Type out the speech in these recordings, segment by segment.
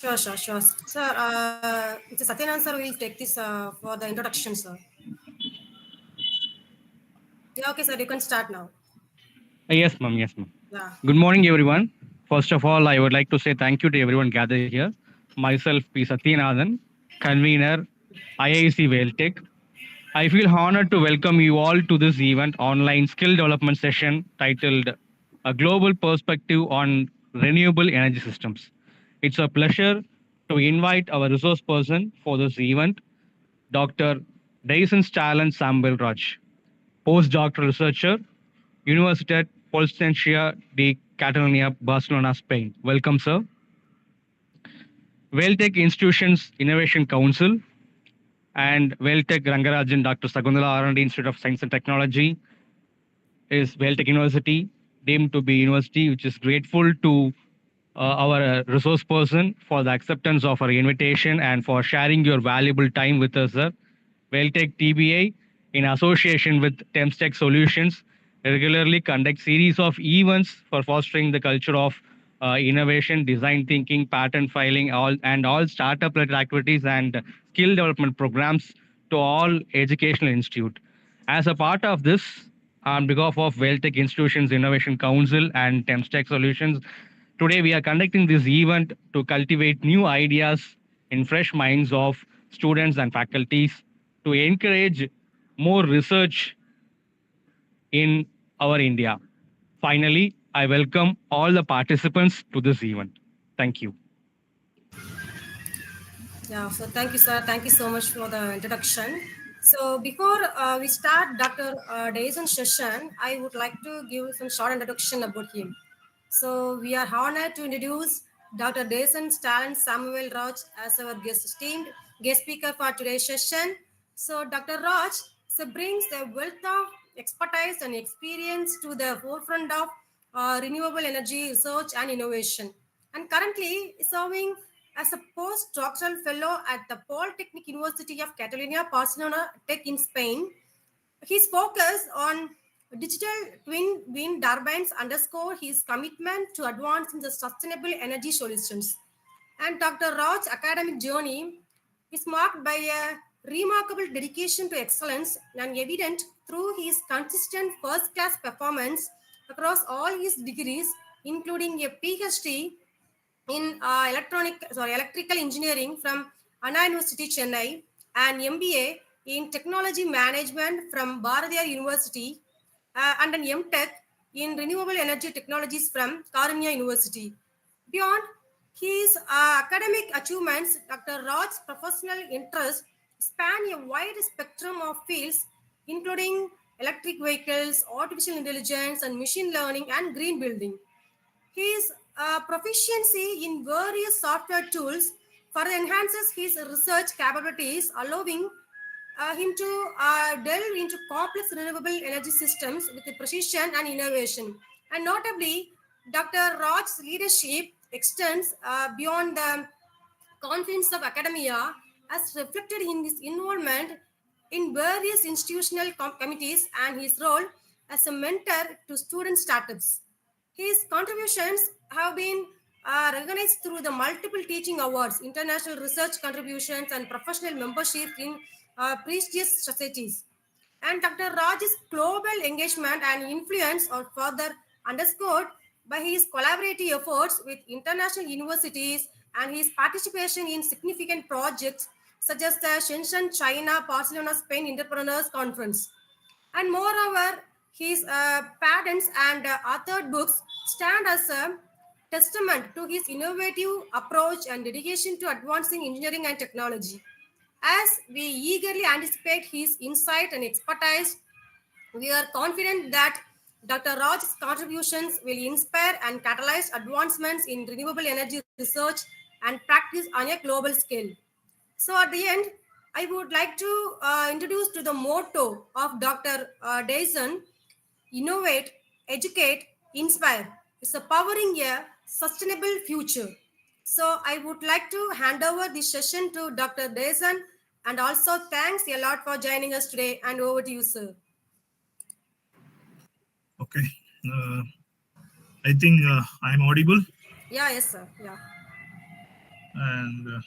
Sure. Sir, it's Satyanan sir will take this for the introduction, sir. Yeah, okay, sir, you can start now. Yes, ma'am. Yes, ma'am. Yeah. Good morning, everyone. First of all, I would like to say thank you to everyone gathered here. Myself, P. Satyanathan, convener, IIC Welltech. I feel honored to welcome you all to this event online skill development session titled A Global Perspective on Renewable Energy Systems. It's a pleasure to invite our resource person for this event, Dr. Daison Stallon Samuel Raj, postdoctoral researcher, Universitat Polstencia de Catalonia, Barcelona, Spain. Welcome, sir. Welltech Institutions Innovation Council and Welltech Rangarajan Dr. Sagundala R&D Institute of Science and Technology is Welltech University, deemed to be university, which is grateful to our resource person for the acceptance of our invitation and for sharing your valuable time with us, sir. Welltech TBI, in association with Temstech Solutions, regularly conduct series of events for fostering the culture of innovation, design thinking, patent filing, all startup-related activities and skill development programs to all educational institute. As a part of this, on behalf of Welltech Institutions Innovation Council and Temstech Solutions, today we are conducting this event to cultivate new ideas in fresh minds of students and faculties to encourage more research in our India. Finally, I welcome all the participants to this event. Thank you. Yeah, so thank you, sir. Thank you so much for the introduction. So before we start Dr. Daison's session, I would like to give some short introduction about him. So we are honored to introduce Dr. Daison Stallon Samuel Raj as our esteemed guest speaker for today's session. So Dr. Raj brings a wealth of expertise and experience to the forefront of renewable energy research and innovation, and currently serving as a postdoctoral fellow at the Polytechnic University of Catalonia, Barcelona Tech in Spain. His focus on digital twin wind turbines underscore his commitment to advancing the sustainable energy solutions. And Dr. Raj's academic journey is marked by a remarkable dedication to excellence and evident through his consistent first-class performance across all his degrees, including a PhD in electrical engineering from Anna University, Chennai, and MBA in technology management from Bharathiar University, and an MTech in renewable energy technologies from Karunya University. Beyond his academic achievements, Dr. Raj's professional interests span a wide spectrum of fields, including electric vehicles, artificial intelligence, and machine learning and green building. His proficiency in various software tools further enhances his research capabilities, allowing him to delve into complex renewable energy systems with precision and innovation. And notably, Dr. Raj's leadership extends beyond the confines of academia, as reflected in his involvement in various institutional committees and his role as a mentor to student startups. His contributions have been recognized through the multiple teaching awards, international research contributions, and professional membership in prestigious societies. And Dr. Raj's global engagement and influence are further underscored by his collaborative efforts with international universities and his participation in significant projects such as the Shenzhen, China, Barcelona, Spain Entrepreneurs Conference. And moreover, his patents and authored books stand as a testament to his innovative approach and dedication to advancing engineering and technology. As we eagerly anticipate his insight and expertise, we are confident that Dr. Raj's contributions will inspire and catalyze advancements in renewable energy research and practice on a global scale. So, at the end, I would like to introduce to the motto of Dr. Daison: innovate, educate, inspire. It's a powering a sustainable future. So I would like to hand over this session to Dr. Daison, and also thanks a lot for joining us today, and over to you, sir. Okay. I think I'm audible. Yeah, yes, sir. Yeah. and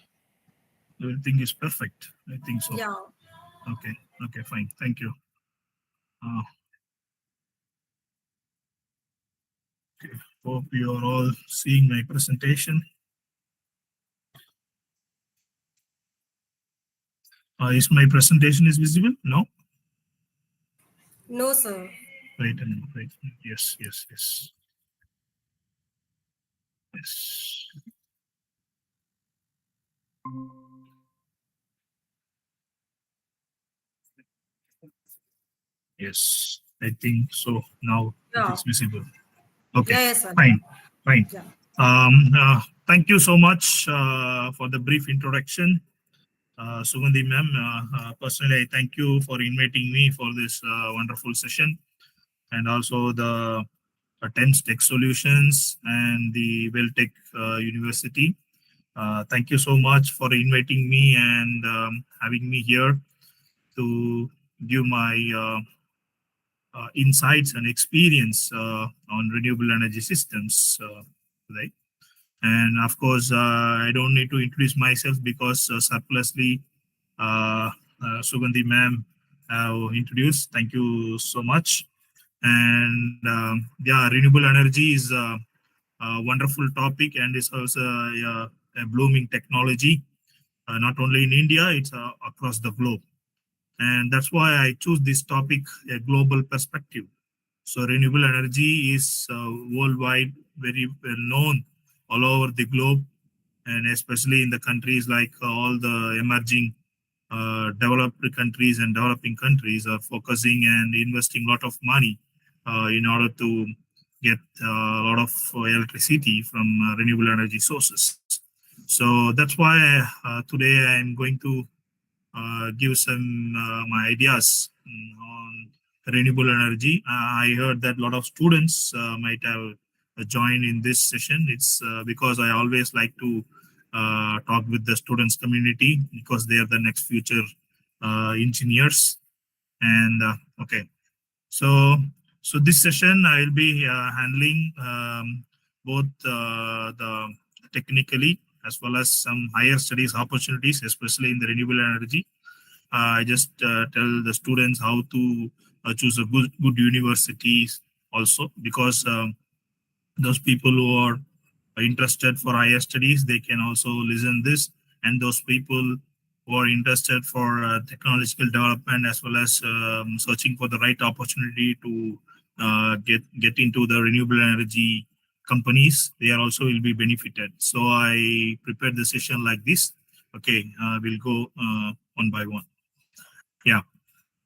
everything is perfect. I think so. Yeah. Okay. Okay. Fine. Thank you. Uh, okay. Hope you are all seeing my presentation. Is my presentation is visible? No. No, sir. Wait a minute. Wait. Yes. Yes. Yes. Yes. Yes. I think so. Now it Yeah. is visible. Okay. Yeah, yes, sir. Fine. Fine. Yeah. Thank you so much for the brief introduction. Sugandhi ma'am, personally, I thank you for inviting me for this wonderful session, and also the TENS Tech Solutions and the Welltech University. Thank you so much for inviting me and having me here to give my insights and experience on renewable energy systems today. And of course, I don't need to introduce myself because surplusly Sugandhi ma'am introduced. Thank you so much. And yeah, renewable energy is a wonderful topic and it's also a blooming technology, not only in India, it's across the globe. And that's why I choose this topic, a global perspective. So renewable energy is worldwide very well known all over the globe, and especially in the countries like all the emerging developed countries and developing countries are focusing and investing a lot of money in order to get a lot of electricity from renewable energy sources. So that's why today I'm going to give some my ideas on renewable energy. I heard that a lot of students might have joined in this session. It's because I always like to talk with the students community because they are the next future engineers. And okay, so so this session I will be handling both the technically as well as some higher studies opportunities, especially in the renewable energy. I just tell the students how to choose a good universities also because those people who are interested for higher studies they can also listen this, and those people who are interested for technological development as well as searching for the right opportunity to get into the renewable energy companies, they are also will be benefited. So I prepared the session like this. Okay, we'll go one by one. Yeah.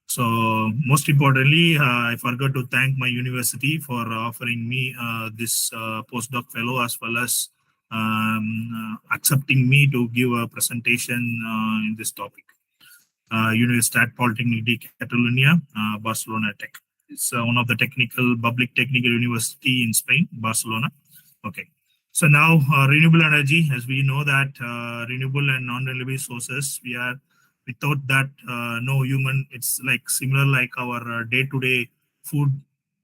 So most importantly, I forgot to thank my university for offering me this postdoc fellow as well as accepting me to give a presentation in this topic. Universitat Polytechnic de Catalunya, Barcelona Tech. It's one of the public technical university in Spain, Barcelona. Okay. So now renewable energy, as we know that renewable and non-renewable sources, without that no human, it's like similar like our day-to-day food,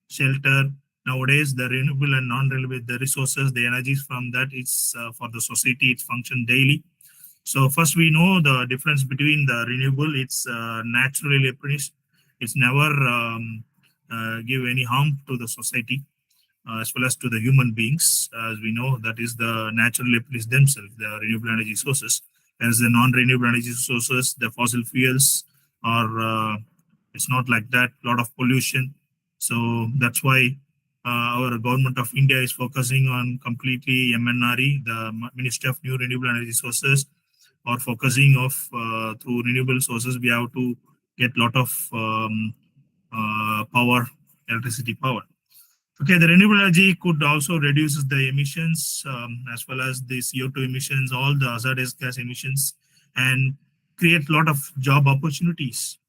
shelter. Nowadays, the renewable and non-renewable, the resources, the energies from that, it's for the society, it's function daily. So first we know the difference between the renewable, it's naturally replenished. It's never give any harm to the society as well as to the human beings. As we know, that is the natural replenished themselves, the renewable energy sources. As the non-renewable energy sources, the fossil fuels are, it's not like that, a lot of pollution. So that's why our government of India is focusing on completely MNRE, the Ministry of New Renewable Energy Sources, or focusing of through renewable sources. We have to get lot of power, electricity power. Okay, the renewable energy could also reduce the emissions as well as the CO2 emissions, all the hazardous gas emissions, and create a lot of job opportunities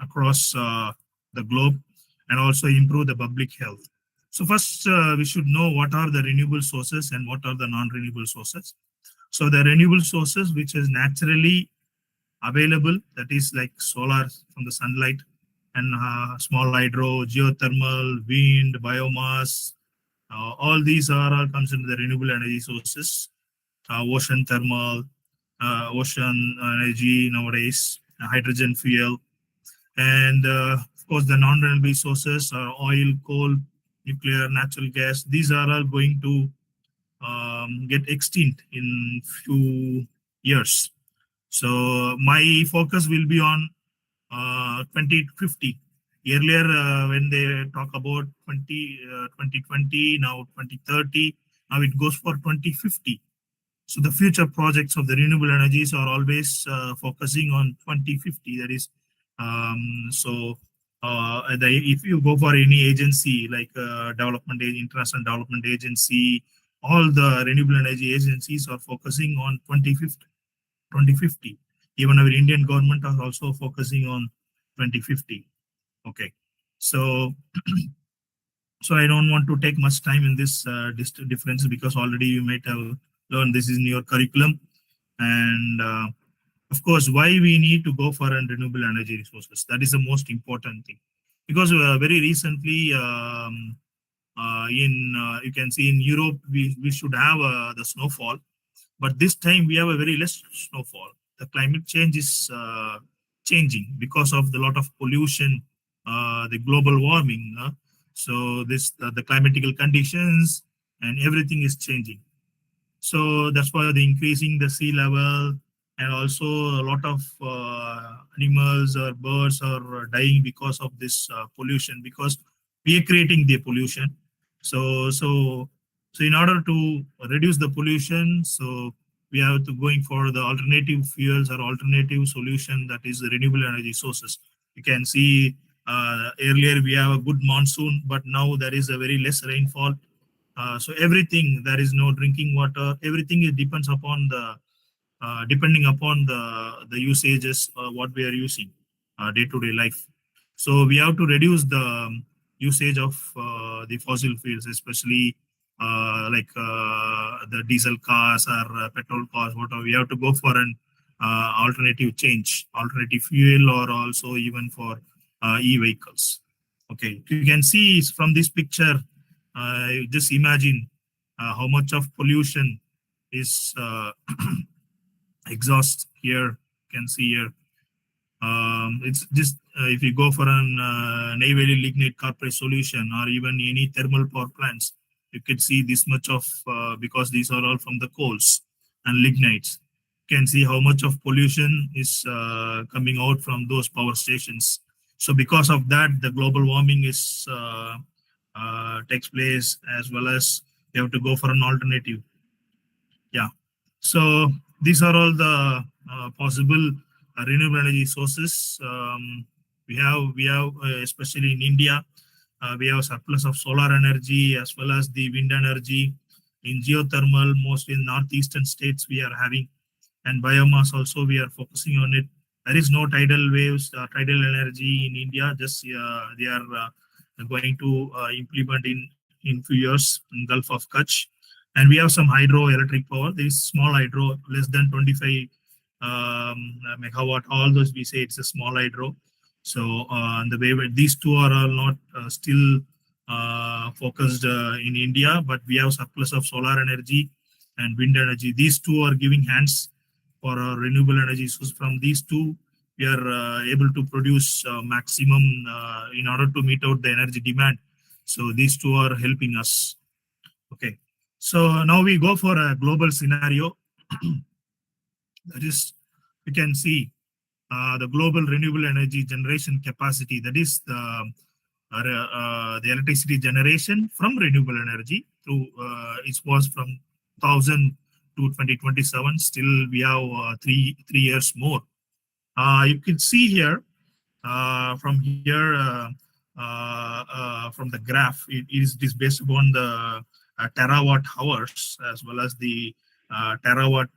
across the globe, and also improve the public health. So first, we should know what are the renewable sources and what are the non-renewable sources. So the renewable sources, which is naturally available, that is like solar from the sunlight, and small hydro, geothermal, wind, biomass, all these are all comes into the renewable energy sources. ocean thermal, ocean energy nowadays, hydrogen fuel, and of course the non-renewable sources are oil, coal, nuclear, natural gas. These are all going to get extinct in few years. So my focus will be on 2050. Earlier, when they talk about 2020, now 2030, now it goes for 2050. So the future projects of the renewable energies are always focusing on 2050. That is, if you go for any agency like international development agency, all the renewable energy agencies are focusing on 2050. 2050. Even our Indian government are also focusing on 2050. Okay, so so I don't want to take much time in this difference because already you might have learned this is in your curriculum. And of course, why we need to go for renewable energy resources. That is the most important thing. Because very recently, you can see in Europe, we should have the snowfall, but this time we have a very less snowfall. The climate change is changing because of the lot of pollution, the global warming. So the climatical conditions and everything is changing. So that's why the increasing the sea level, and also a lot of animals or birds are dying because of this pollution, because we are creating the pollution. So in order to reduce the pollution, so we have to going for the alternative fuels or alternative solution, that is the renewable energy sources. You can see earlier we have a good monsoon, but now there is a very less rainfall. So everything, there is no drinking water. Everything it depends upon the depending upon the usages what we are using day to day life. So we have to reduce the usage of the fossil fuels, especially like the diesel cars or petrol cars. Whatever, we have to go for an alternative change, alternative fuel, or also even for e-vehicles. Okay, you can see from this picture. Just imagine how much of pollution is exhaust here. You can see here. It's just if you go for an Neyveli lignite corporate solution or even any thermal power plants, you could see this much of because these are all from the coals and lignites. You can see how much of pollution is coming out from those power stations. So because of that, the global warming is takes place, as well as you have to go for an alternative. Yeah. So these are all the possible renewable energy sources. We have especially in India, we have surplus of solar energy as well as the wind energy. In geothermal, mostly in northeastern states, we are having, and biomass also we are focusing on it. There is no tidal waves, tidal energy in India. Just they are going to implement in few years in Gulf of Kutch, and we have some hydroelectric power. There is small hydro, less than 25 megawatt. All those we say it's a small hydro. So the way these two are all not still focused in India, but we have surplus of solar energy and wind energy. These two are giving hands for renewable energy. So from these two, we are able to produce maximum in order to meet out the energy demand. So these two are helping us. Okay. So now we go for a global scenario. That is, you can see the global renewable energy generation capacity. That is the electricity generation from renewable energy through it was from 1000 to 2027. Still, we have 3 years more. You can see here from here from the graph, it is based upon the terawatt hours as well as the terawatt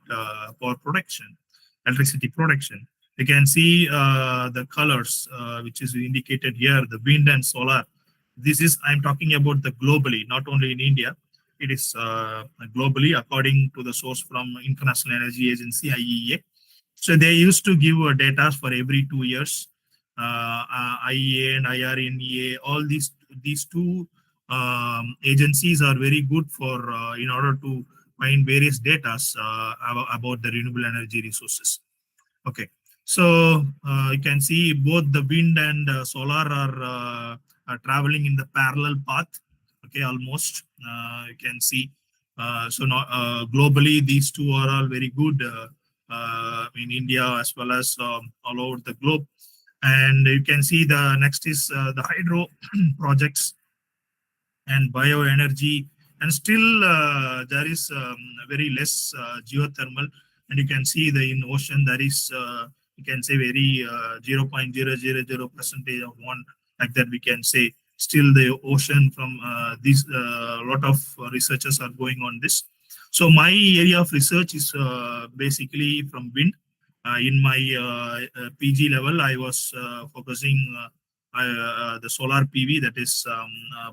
power production, electricity production. You can see the colors which is indicated here, the wind and solar. This is, I'm talking about the globally, not only in India. It is globally according to the source from International Energy Agency, IEA. So they used to give data for every 2 years. IEA and IRNEA, all these two agencies are very good for in order to find various data about the renewable energy resources. Okay, so you can see both the wind and solar are traveling in the parallel path. Okay, almost you can see. So now, globally, these two are all very good in India as well as all over the globe. And you can see the next is the hydro projects and bioenergy, and still there is very less geothermal, and you can see the in ocean there is you can say very 0.000 percentage of one, like that we can say. Still the ocean from these lot of researchers are going on this. So my area of research is basically from wind. In my PG level, I was focusing the solar PV, that is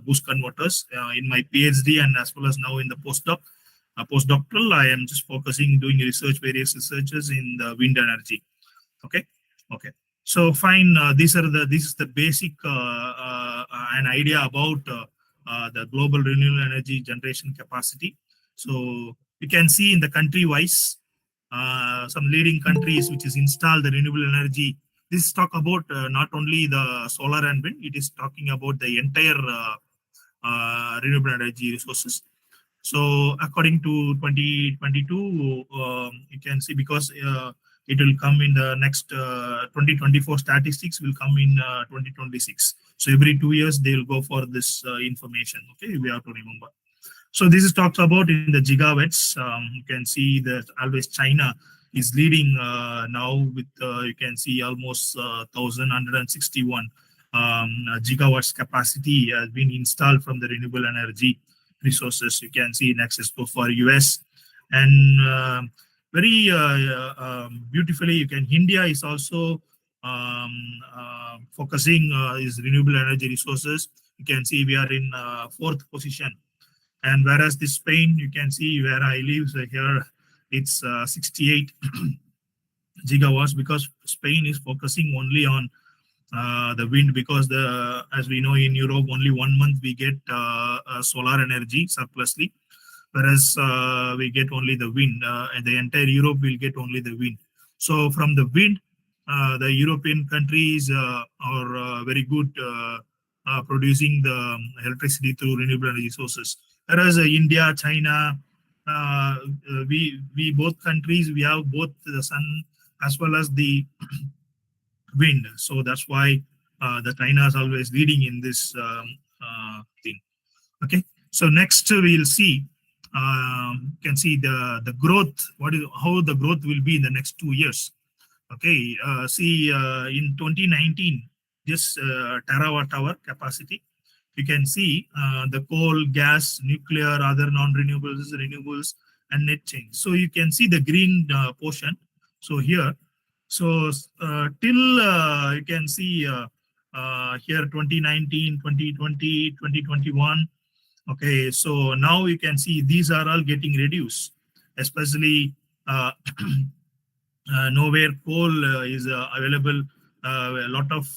boost converters. In my PhD and as well as now in the postdoctoral, I am just focusing doing various researches in the wind energy. Okay, okay. So fine. This is the basic an idea about the global renewable energy generation capacity. So you can see in the country wise, some leading countries which is installed the renewable energy. This talk about not only the solar and wind, it is talking about the entire renewable energy resources. So according to 2022, you can see, because it will come in the next 2024 statistics will come in 2026. So every 2 years they will go for this information. Okay, we have to remember. So this is talks about in the gigawatts. You can see that always China is leading now with you can see almost 1,161 gigawatts capacity has been installed from the renewable energy resources. You can see next is for US, and very beautifully you can India is also focusing is renewable energy resources. You can see we are in fourth position. And whereas this Spain, you can see where I live, so here it's 68 gigawatts, because Spain is focusing only on the wind, because as we know in Europe, only 1 month we get solar energy surplusly, whereas we get only the wind, and the entire Europe will get only the wind. So from the wind, the European countries are very good producing the electricity through renewable energy sources. Whereas India, China, we both countries, we have both the sun as well as the wind. So that's why the China is always leading in this thing. Okay. So next we'll see, can see the growth. How the growth will be in the next 2 years. Okay. See in 2019, this terawatt hour capacity. You can see the coal, gas, nuclear, other non-renewables, renewables, and net change. So you can see the green portion. So here, so till you can see here 2019, 2020, 2021. Okay, so now you can see these are all getting reduced, especially nowhere coal is available. A lot of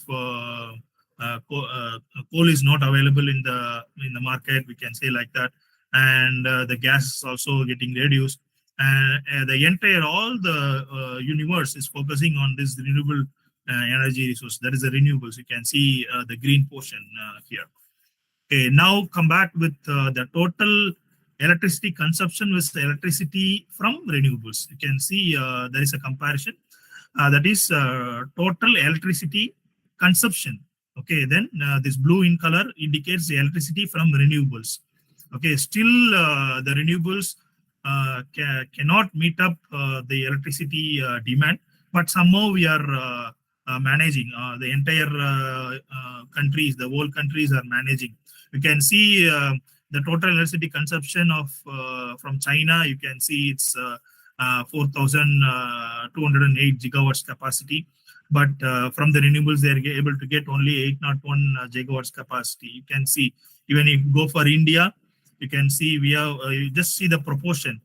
coal is not available in the market, we can say like that, and the gas is also getting reduced, and the entire all the universe is focusing on this renewable energy resource, that is the renewables. You can see the green portion here. Okay, now come back with the total electricity consumption with the electricity from renewables. You can see there is a comparison, that is total electricity consumption. Okay, then this blue in color indicates the electricity from renewables. Okay, still the renewables cannot meet up the electricity demand, but somehow we are managing. The entire countries, the whole countries are managing. You can see the total electricity consumption of from China. You can see it's 4,208 gigawatts capacity. But from the renewables, they are able to get only 801 gigawatts capacity. You can see, even if you go for India, you can see we have, you just see the proportion.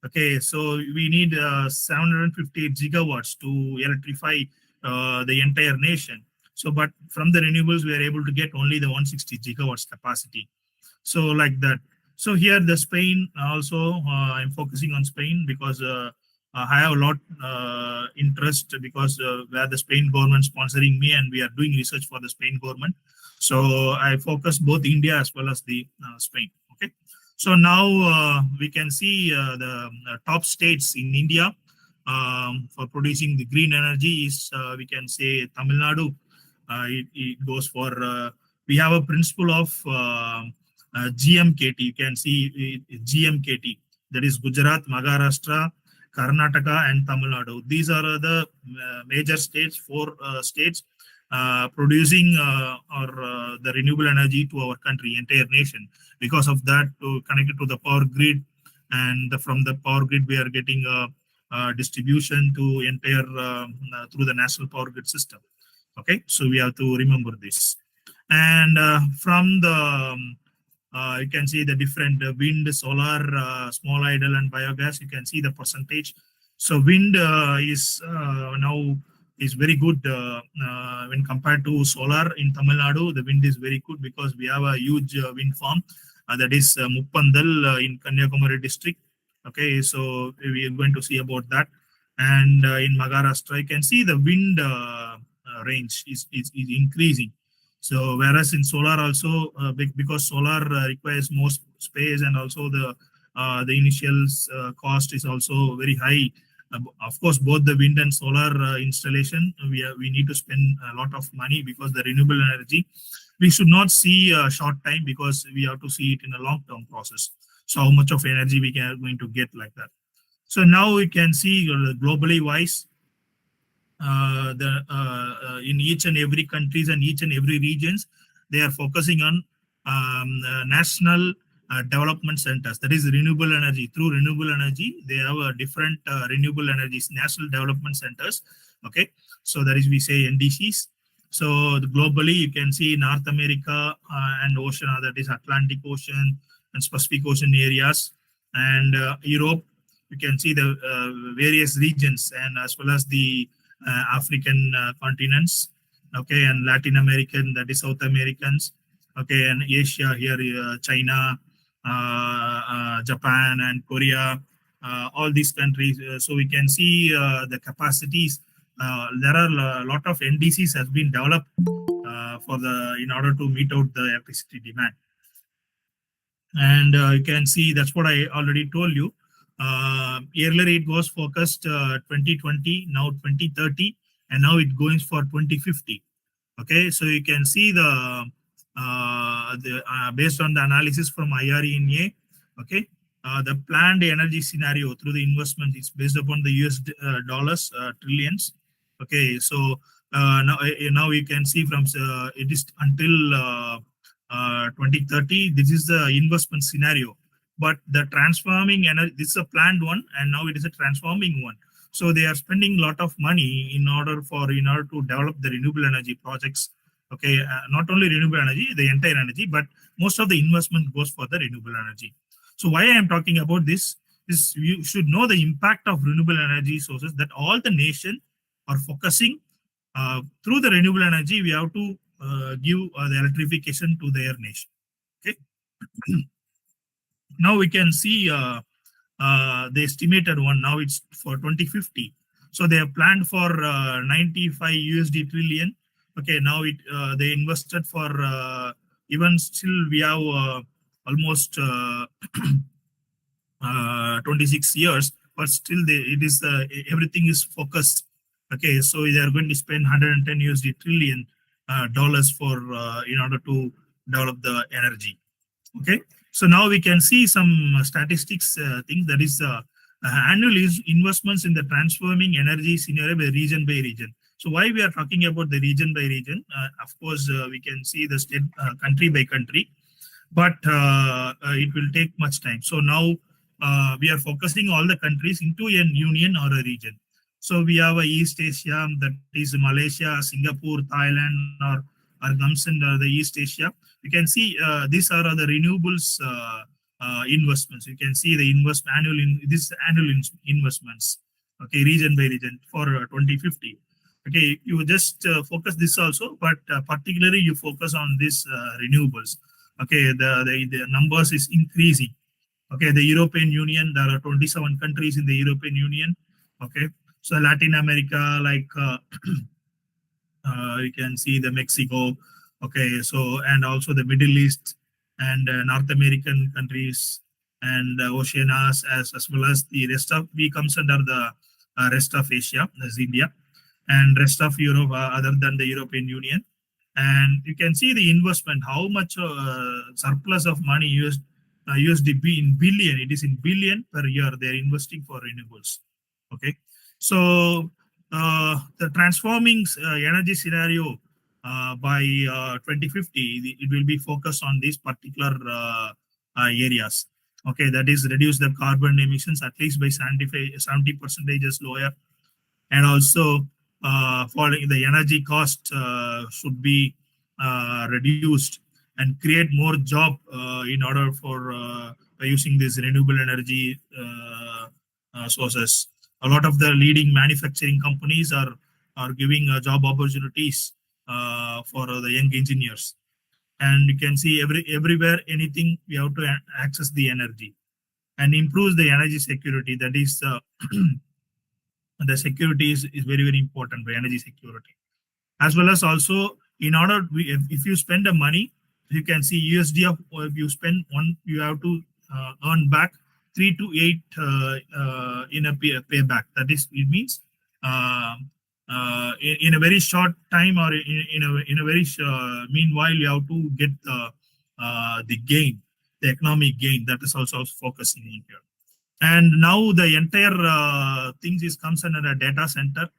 Okay, so we need 758 gigawatts to electrify the entire nation. So, but from the renewables, we are able to get only the 160 gigawatts capacity. So like that. So here the Spain also, I'm focusing on Spain because I have a lot interest because where the Spain government sponsoring me and we are doing research for the Spain government. So I focus both India as well as the Spain. Okay. So now we can see the top states in India for producing the green energy is we can say Tamil Nadu. It goes for we have a principle of GMKT. You can see GMKT, that is Gujarat, Maharashtra, Karnataka, and Tamil Nadu. These are the major states, four states producing or the renewable energy to our country, entire nation. Because of that, to connect it to the power grid, and from the power grid we are getting distribution to entire through the national power grid system. Okay, so we have to remember this. And from the you can see the different wind, solar, small idle, and biogas. You can see the percentage. So wind is now is very good when compared to solar in Tamil Nadu. The wind is very good because we have a huge wind farm that is Muppandal in Kanyakumari district. Okay, so we are going to see about that. And in Maharashtra, you can see the wind range is increasing. So whereas in solar also, because solar requires more space, and also the initial cost is also very high. Of course, both the wind and solar installation, we need to spend a lot of money because the renewable energy, we should not see a short time because we have to see it in a long-term process. So how much of energy we are going to get like that. So now we can see globally wise, in each and every countries and each and every regions, they are focusing on national development centers, that is renewable energy. Through renewable energy they have different renewable energies national development centers. Okay, so that is we say NDCs. So globally you can see North America and ocean, that is Atlantic Ocean and Pacific Ocean areas, and Europe. You can see the various regions, and as well as the African continents, okay, and Latin American, that is South Americans, okay, and Asia here, China, Japan, and Korea, all these countries. So we can see the capacities. There are a lot of NDCs has been developed for the in order to meet out the electricity demand. And you can see that's what I already told you. Earlier it was focused 2020, now 2030, and now it goes for 2050. Okay, so you can see the based on the analysis from IRENA, okay, the planned energy scenario through the investment is based upon the US dollars trillions. Okay, so now you can see from it is until 2030. This is the investment scenario. But the transforming energy, this is a planned one, and now it is a transforming one. So they are spending a lot of money in order to develop the renewable energy projects. Okay, not only renewable energy, the entire energy, but most of the investment goes for the renewable energy. So why I am talking about this is you should know the impact of renewable energy sources, that all the nation are focusing through the renewable energy. We have to give the electrification to their nation. Okay. Now we can see the estimated one. Now it's for 2050. So they have planned for 95 USD trillion. Okay, now they invested for even still we have almost 26 years, but still it is everything is focused. Okay, so they are going to spend 110 USD trillion dollars for in order to develop the energy. Okay, so now we can see some statistics things, that is annual investments in the transforming energy scenario by region. So why we are talking about the region by region? Of course, we can see the state country by country, but it will take much time. So now we are focusing all the countries into a union or a region. So we have a East Asia, that is Malaysia, Singapore, Thailand, or comes in the East Asia. You can see these are the renewables investments. You can see the annual investments. Okay, region by region for 2050. Okay, you just focus this also, but particularly you focus on this renewables. Okay, the numbers is increasing. Okay, the European Union, there are 27 countries in the European Union. Okay, so Latin America, like you can see the Mexico. Okay, so and also the Middle East and North American countries and Oceanias, as well as the rest of, we comes under the rest of Asia, as India, and rest of Europe, other than the European Union. And you can see the investment, how much surplus of money USD in billion. It is in billion per year they are investing for renewables. Okay, so the transforming energy scenario by 2050, it will be focused on these particular areas. Okay, that is reduce the carbon emissions at least by 70 percentages lower, and also following the energy cost should be reduced, and create more job in order for using this renewable energy sources. A lot of the leading manufacturing companies are giving job opportunities for the young engineers. And you can see everywhere, anything we have to access the energy and improve the energy security. That is the security is very, very important for energy security, as well as also in order, if you spend the money, you can see USD of, if you spend one, you have to earn back 3 to 8 in a payback. That is, it means in a very short time, or in a very meanwhile, you have to get the gain, the economic gain. That is also focusing on here. And now the entire things is comes under a data center.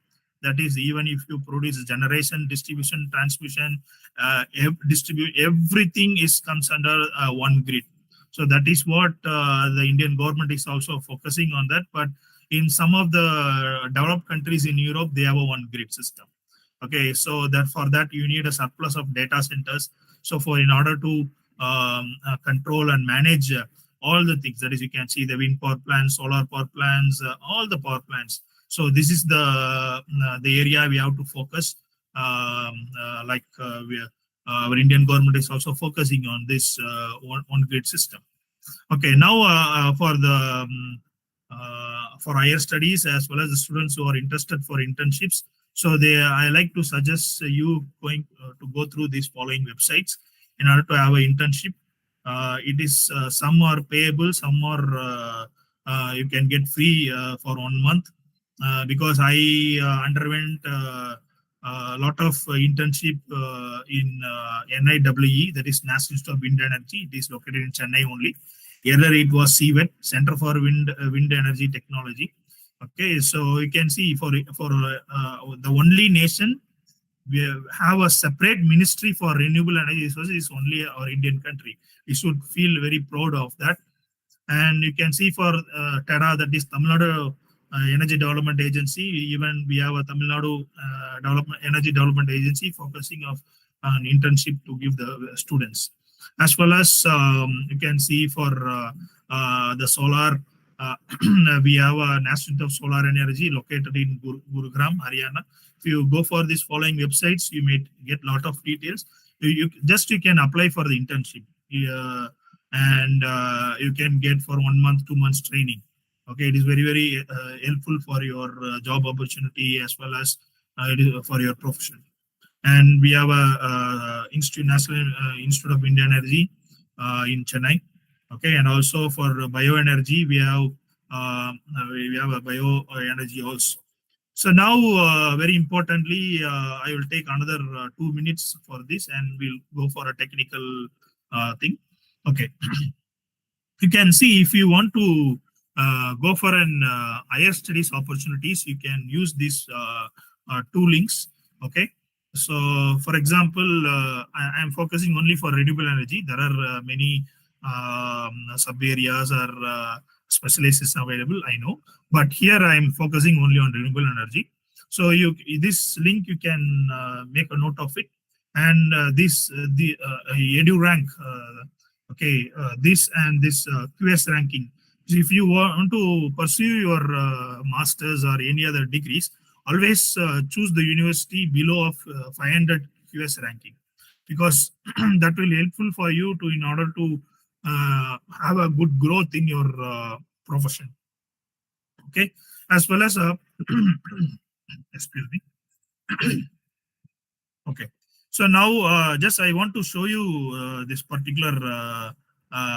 That is, even if you produce generation, distribution, transmission, distribute, everything is comes under one grid. So that is what the Indian government is also focusing on that. But in some of the developed countries in Europe, they have a one grid system. Okay, so that for that you need a surplus of data centers. So in order to control and manage all the things, that is, you can see the wind power plants, solar power plants, all the power plants. So this is the area we have to focus. Our Indian government is also focusing on this one grid system. Okay, now for higher studies, as well as the students who are interested for internships, so I like to suggest you going to go through these following websites in order to have an internship. It is some are payable, some are you can get free for 1 month, because I underwent a lot of internship in NIWE, that is National Institute of Wind Energy. It is located in Chennai only. Earlier it was CWET, Center for Wind Energy Technology. Okay, so you can see for the only nation we have a separate ministry for renewable energy resources is only our Indian country. We should feel very proud of that. And you can see for TEDA, that is Tamil Nadu Energy Development Agency. Even we have a Tamil Nadu Energy Development Agency focusing of an internship to give the students, as well as you can see for the solar. We have a National Institute of Solar Energy located in Gurugram, Haryana. If you go for these following websites, you may get a lot of details. You can apply for the internship, and you can get for 1 month, 2 months training. Okay, it is very, very helpful for your job opportunity, as well as for your profession. And we have a National Institute of Wind Energy in Chennai. Okay, and also for bioenergy, we have a bioenergy also. So now, very importantly, I will take another 2 minutes for this, and we'll go for a technical thing. Okay, you can see if you want to go for an higher studies opportunities, you can use these 2 links. Okay, so for example, I am focusing only for renewable energy. There are many sub areas or specializations available, I know, but here I am focusing only on renewable energy. So this link, you can make a note of it, and the EduRank, okay, this and this QS ranking. So if you want to pursue your masters or any other degrees, always choose the university below of 500 QS ranking. because that will helpful for you to in order to have a good growth in your profession. Okay, as well as excuse me. Okay, so now just I want to show you this particular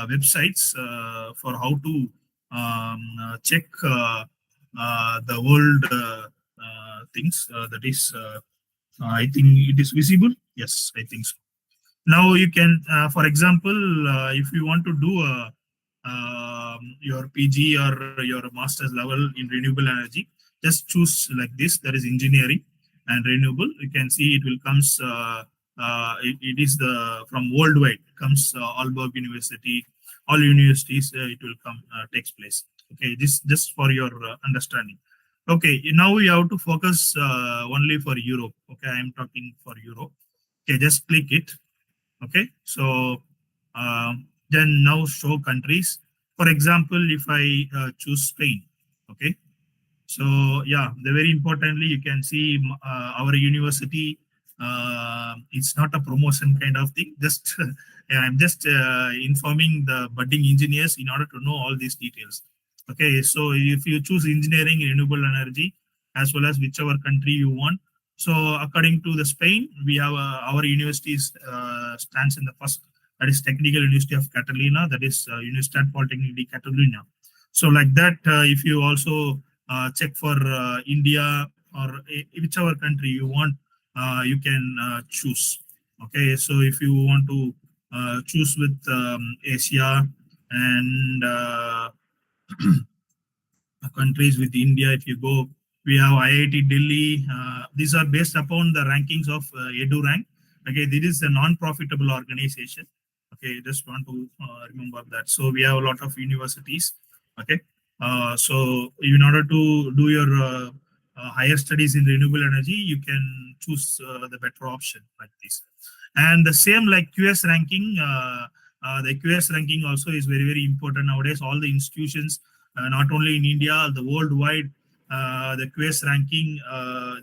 websites for how to check the world things. That is, I think it is visible. Yes, I think so. Now you can, for example, if you want to do your PG or your master's level in renewable energy, just choose like this. That is engineering and renewable. You can see it will comes. It is the from worldwide comes Aalborg University, all universities. It will come takes place. Okay, this just for your understanding. Okay, now we have to focus only for Europe. Okay, I am talking for Europe. Okay, just click it. Okay, so then now show countries. For example, if I choose Spain, okay, so yeah, the very importantly, you can see our university. It's not a promotion kind of thing. Just I'm just informing the budding engineers in order to know all these details. Okay, so if you choose engineering, renewable energy, as well as whichever country you want. So according to the Spain, we have our universities stands in the first. That is Technical University of Catalunya. That is Universitat Polytechnic de Catalunya. So like that, if you also check for India or whichever country you want, you can choose. Okay, so if you want to choose with Asia and countries with India, if you go, we have IIT Delhi. These are based upon the rankings of EduRank. Okay, this is a non-profitable organization. Okay, just want to remember that. So we have a lot of universities. Okay, so in order to do your higher studies in renewable energy, you can choose the better option like this. And the same like QS ranking, the QS ranking also is very, very important nowadays. All the institutions, not only in India, the worldwide, the QS ranking,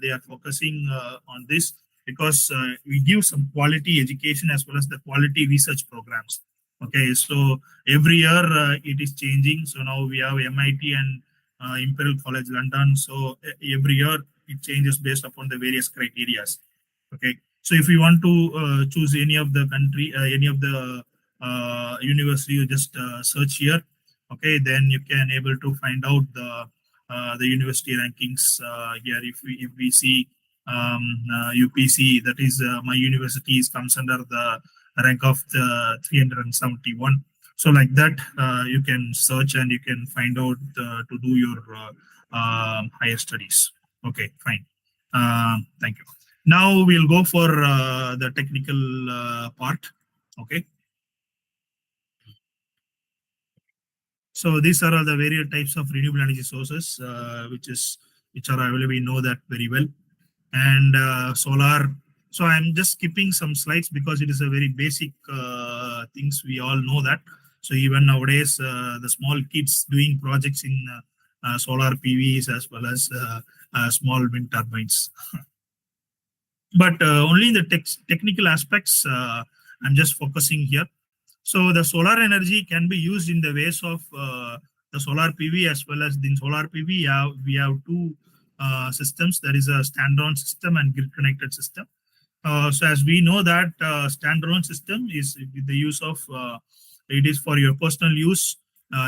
they are focusing on this because we give some quality education as well as the quality research programs. Okay, so every year it is changing. So now we have MIT and Imperial College London. So every year it changes based upon the various criteria. Okay, so if you want to choose any of the country, any of the university, you just search here. Okay, then you can able to find out the university rankings here. If we see UPC, that is my university is comes under the rank of the 371. So like that, you can search and you can find out to do your higher studies. Okay, fine. Thank you. Now we'll go for the technical part. Okay. So these are all the various types of renewable energy sources, which are available. We know that very well. And solar. So I'm just skipping some slides because it is a very basic things. We all know that. So even nowadays, the small kids doing projects in solar PVs as well as small wind turbines. But only in the technical aspects, I'm just focusing here. So the solar energy can be used in the ways of the solar PV as well as the solar PV. We have two systems. There is a standalone system and grid connected system. So as we know that standalone system is with the use of it is for your personal use.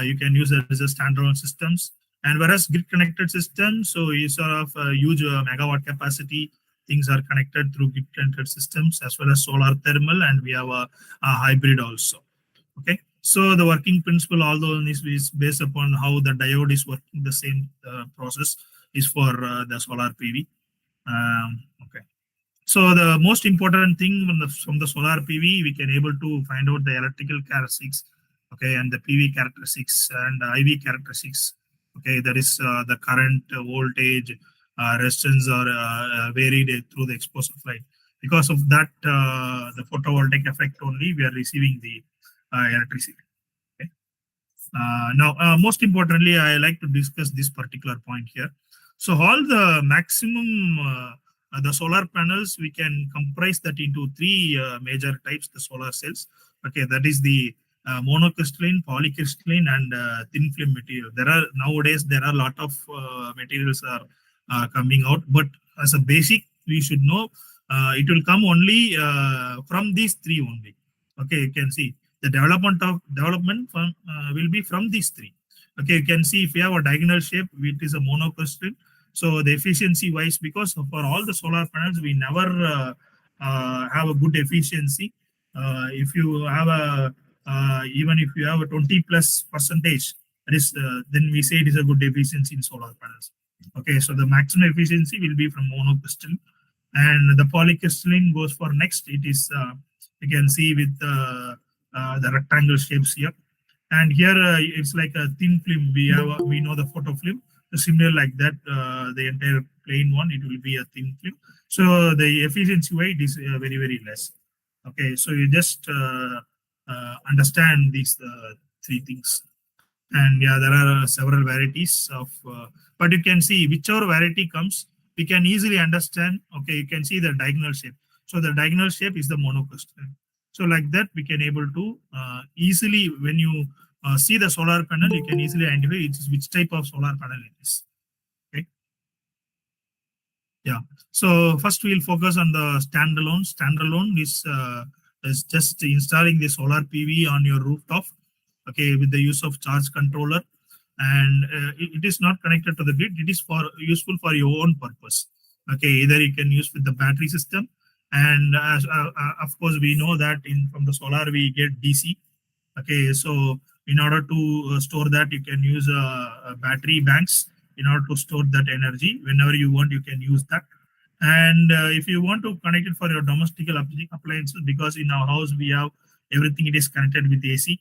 You can use it as a standalone systems. And whereas grid connected system, so is sort of a huge megawatt capacity. Things are connected through grid connected systems as well as solar thermal, and we have a hybrid also. Okay, so the working principle, although is based upon how the diode is working, the same process is for the solar PV. Okay, so the most important thing from the solar PV, we can able to find out the electrical characteristics, okay, and the PV characteristics and IV characteristics. Okay, that is the current voltage, resistance are varied through the exposure of light. Because of that, the photovoltaic effect only, we are receiving the electricity. Okay. Now, most importantly, I like to discuss this particular point here. So all the maximum the solar panels, we can comprise that into three major types, the solar cells. Okay, that is the monocrystalline, polycrystalline, and thin film material. There are a lot of materials are coming out, but as a basic, we should know it will come only from these three only. Okay, you can see the development from will be from these three. Okay, you can see if you have a diagonal shape, it is a monocrystalline. So the efficiency wise, because for all the solar panels, we never have a good efficiency. If you have a even if you have a 20 plus percentage, that is then we say it is a good efficiency in solar panels. Okay, so the maximum efficiency will be from monocrystalline, and the polycrystalline goes for next. It is you can see with the rectangle shapes here, and here it's like a thin film. We know the photo film. Similar like that, the entire plain one, it will be a thin film. So the efficiency weight is very less. Okay, so you just understand these three things. And yeah, there are several varieties of, but you can see whichever variety comes, we can easily understand. Okay, you can see the diagonal shape. So the diagonal shape is the monocrystalline. So like that, we can able to easily, when you see the solar panel, you can easily identify which type of solar panel it is. Okay. Yeah. So first we'll focus on the standalone. Standalone is just installing the solar PV on your rooftop. Okay, with the use of charge controller, and it is not connected to the grid. It is for useful for your own purpose. Okay, either you can use with the battery system, and of course we know that from the solar we get DC. Okay, so in order to store that, you can use battery banks in order to store that energy. Whenever you want, you can use that. And if you want to connect it for your domestic appliances, because in our house we have everything, it is connected with AC.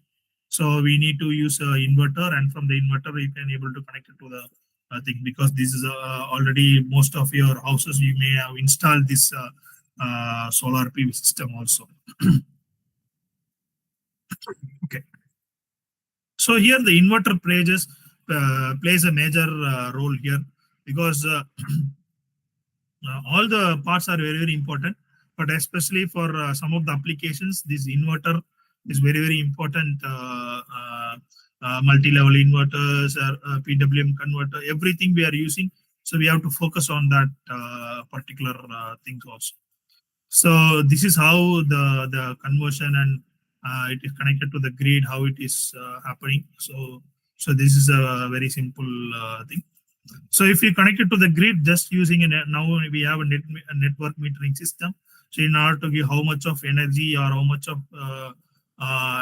So we need to use an inverter, and from the inverter you can able to connect it to the thing, because this is already most of your houses you may have installed this solar PV system also. Okay. So here the inverter plays a major role here, because all the parts are very important, but especially for some of the applications, this inverter is very important. Multi-level inverters or PWM converter, everything we are using. So we have to focus on that particular things also. So this is how the conversion and it is connected to the grid, how it is happening. So this is a very simple thing. So if you connect it to the grid, just using now we have a network metering system. So in order to give how much of energy or how much of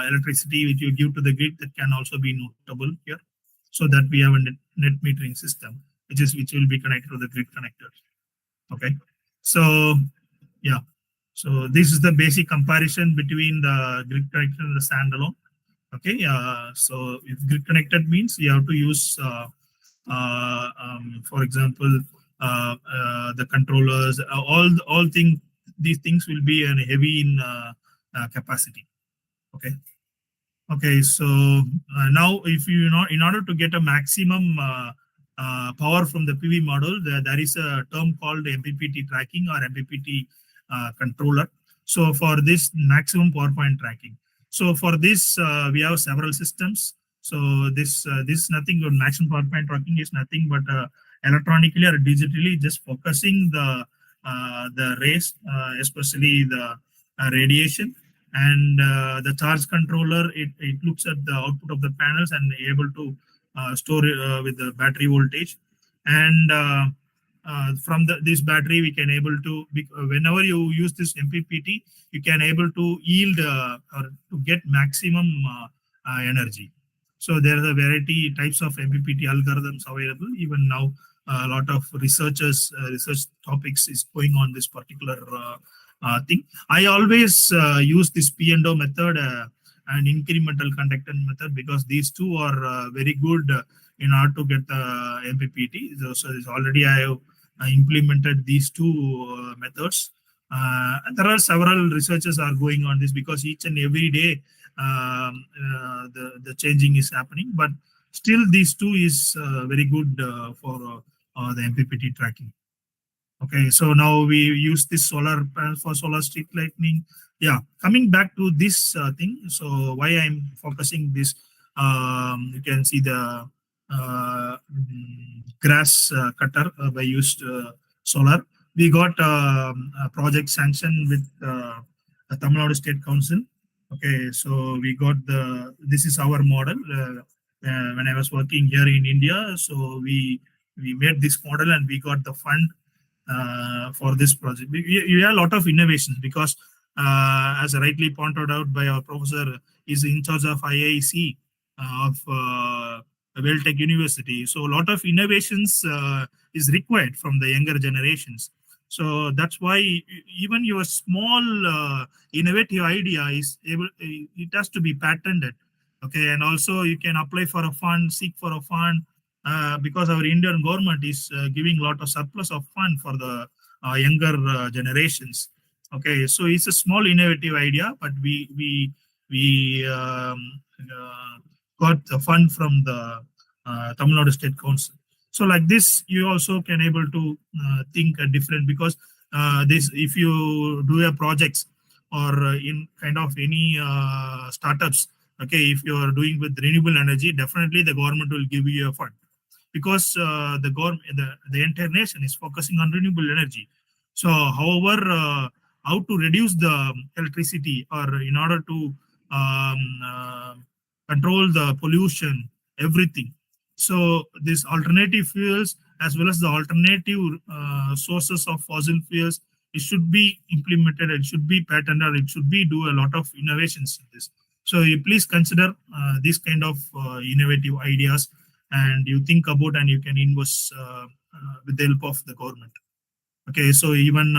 electricity which you give to the grid, that can also be notable here. So that we have a net metering system, which will be connected to the grid connector. Okay. So yeah. So this is the basic comparison between the grid connected and the standalone. Okay. So if grid connected means you have to use for example, the controllers, these things will be heavy in capacity. Okay. Okay. So now, if you know, in order to get a maximum power from the PV model, there is a term called MPPT tracking or MPPT controller. So for this maximum power point tracking. So for this, we have several systems. So this is nothing but maximum power point tracking is nothing but electronically or digitally just focusing the rays, especially the radiation, and the charge controller. It looks at the output of the panels and able to store with the battery voltage, and from this battery we can able to whenever you use this MPPT, you can able to yield or to get maximum energy. So there are a variety types of MPPT algorithms available. Even now, a lot of research topics is going on this particular thing. I always use this P&O method and incremental conductance method, because these two are very good in order to get the MPPT. So already I have implemented these two methods. And there are several researches are going on this, because each and every day the changing is happening, but still these two is very good for the MPPT tracking. Okay, so now we use this solar panels for solar street lighting. Yeah, coming back to this thing. So why I'm focusing this? You can see the grass cutter by used solar. We got a project sanction with the Tamil Nadu State Council. Okay, so we got the. This is our model. When I was working here in India, so we made this model and we got the fund for this project. We have a lot of innovations because, as rightly pointed out by our professor, is in charge of IIC of Tech University. So a lot of innovations is required from the younger generations. So that's why even your small innovative idea is able, it has to be patented. Okay, and also you can apply for a fund, seek for a fund, because our Indian government is giving a lot of surplus of fund for the younger generations. Okay, so it's a small innovative idea, but we got the fund from the Tamil Nadu State Council. So like this, you also can able to think different because this if you do a projects or in kind of any startups. Okay, if you are doing with renewable energy, definitely the government will give you a fund because the government, the entire nation is focusing on renewable energy. So, however, how to reduce the electricity or in order to um, uh, control the pollution, everything. So, these alternative fuels as well as the alternative sources of fossil fuels, it should be implemented, it should be patented, it should be do a lot of innovations in this. So, you please consider these kind of innovative ideas and you think about and you can invest with the help of the government. Okay, so even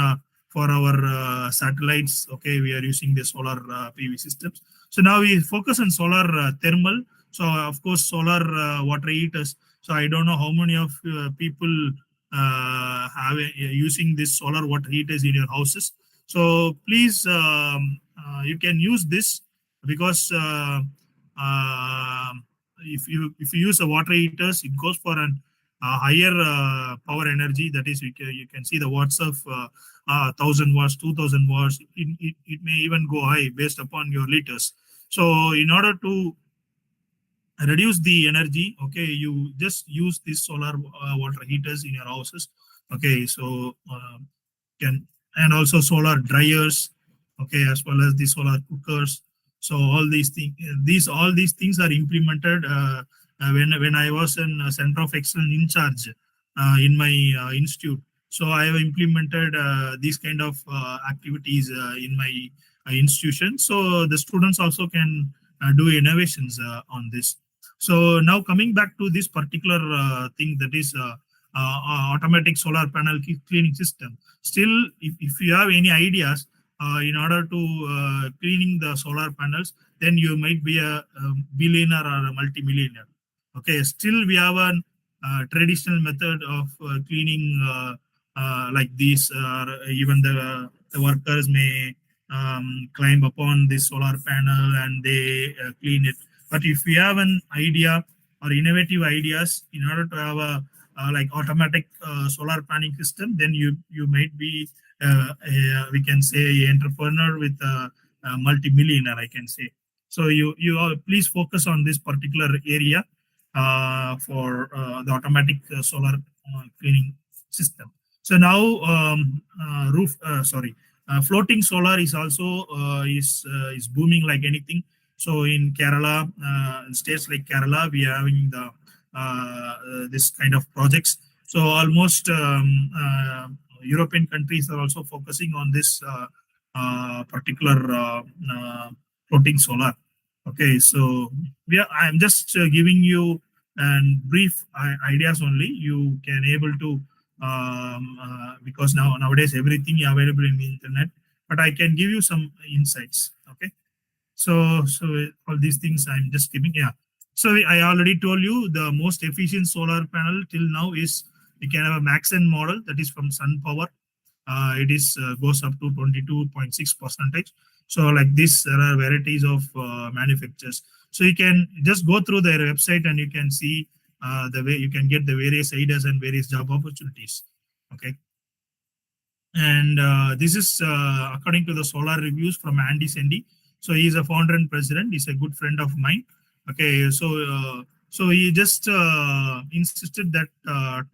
for our satellites, okay, we are using the solar PV systems. So now we focus on solar thermal. So of course, solar water heaters. So I don't know how many of people have using this solar water heaters in your houses. So please, you can use this because if you use a water heaters, it goes for an higher power energy. That is, you can see the watts of 1,000 watts, 2,000 watts. It may even go high based upon your liters. So in order to reduce the energy, okay, you just use these solar water heaters in your houses. Okay, so can and also solar dryers, okay, as well as the solar cookers. So all these things, all these things are implemented when I was in Center of Excellence in charge in my institute. So I have implemented these kind of activities in my institution. So the students also can do innovations on this. So now coming back to this particular thing, that is automatic solar panel cleaning system. Still, if you have any ideas in order to cleaning the solar panels, then you might be a billionaire or a multimillionaire. Okay, still we have a traditional method of cleaning like this. Even the workers may climb upon the solar panel and they clean it. But if we have an idea or innovative ideas in order to have a like automatic solar panel system, then you might be we can say entrepreneur with a multi-millionaire, I can say. So you all please focus on this particular area for the automatic solar cleaning system. So now floating solar is also is booming like anything. So in Kerala, states like Kerala, we are having the this kind of projects. So almost European countries are also focusing on this particular floating solar. Okay, so I'm just giving you and brief ideas only. You can able to because nowadays everything is available in the internet. But I can give you some insights. Okay, so all these things I'm just giving. Yeah. So I already told you the most efficient solar panel till now is we can have a Maxen model that is from Sun Power. It is goes up to 22.6%. So like this, there are varieties of manufacturers. So you can just go through their website and you can see the way you can get the various ideas and various job opportunities. Okay. And this is according to the solar reviews from Andy Sendi. So he is a founder and president. He's a good friend of mine. Okay, so he just insisted that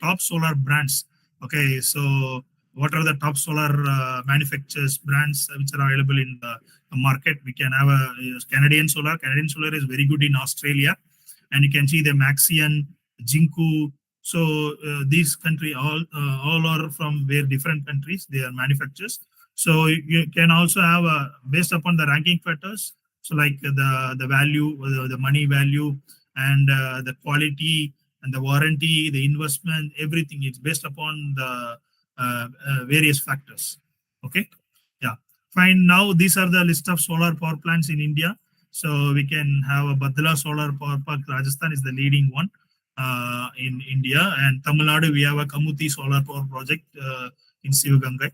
top solar brands. Okay, so what are the top solar manufacturers brands which are available in the market? We can have a Canadian Solar. Canadian Solar is very good in Australia, and you can see the Maxian, Jinku. So these country all are from where different countries they are manufacturers. So you can also have based upon the ranking factors. So like the value, the money value, and the quality and the warranty, the investment, everything is based upon the various factors. Okay, yeah, fine. Now these are the list of solar power plants in India. So we can have a Badla Solar Power Park. Rajasthan is the leading one in India, and Tamil Nadu we have a Kamuti Solar Power Project in Sivagangai.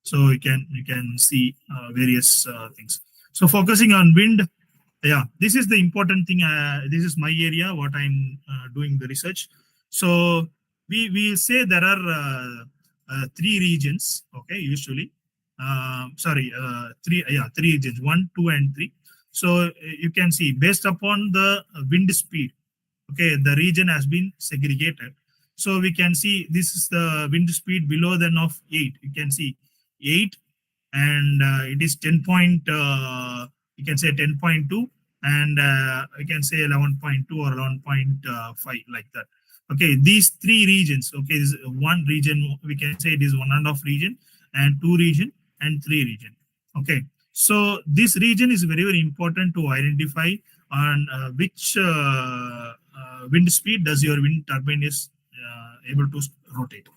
So you can see various things. So focusing on wind, yeah, this is the important thing. This is my area, what I'm doing the research. So we say there are three regions. Okay, usually, three regions, 1, 2, and 3. So you can see based upon the wind speed. Okay, the region has been segregated. So we can see this is the wind speed below than of 8. You can see 8, and it is 10 point. You can say 10.2, and you can say 11.2 or 11.5 like that. Okay, these three regions. Okay, this one region we can say it is 1.5 region, and 2 region, and 3 region. Okay, so this region is very very important to identify on which wind speed does your wind turbine is able to rotate.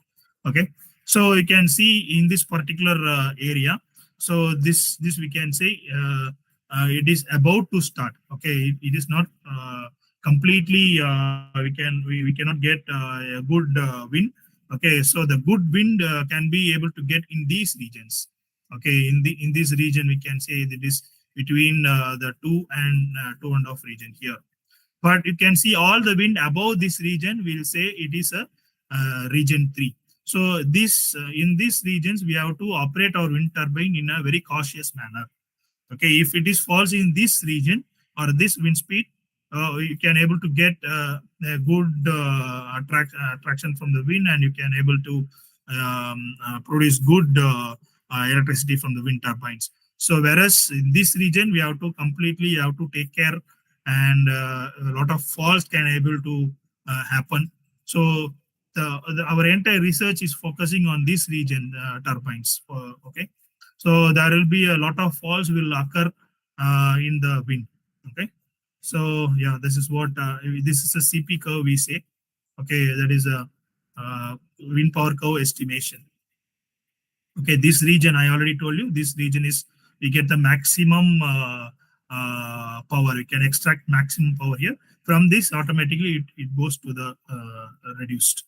Okay, so you can see in this particular area. So this we can say it is about to start. Okay, it is not completely. We cannot get a good wind. Okay, so the good wind can be able to get in these regions. Okay, in this region we can say that is between the 2 and 2.5 region here. But you can see all the wind above this region, we'll say it is a region 3. So this in these regions, we have to operate our wind turbine in a very cautious manner. Okay, if it is falls in this region or this wind speed, you can able to get a good attraction from the wind, and you can able to produce good electricity from the wind turbines. So whereas in this region, we have to completely have to take care, and a lot of falls can able to happen. So our entire research is focusing on this region turbines. Okay, so there will be a lot of falls will occur in the wind. Okay, so yeah, this is what this is a CP curve we say. Okay, that is a wind power curve estimation. Okay, this region I already told you. This region is we get the maximum power. We can extract maximum power here. From this, automatically it goes to the reduced.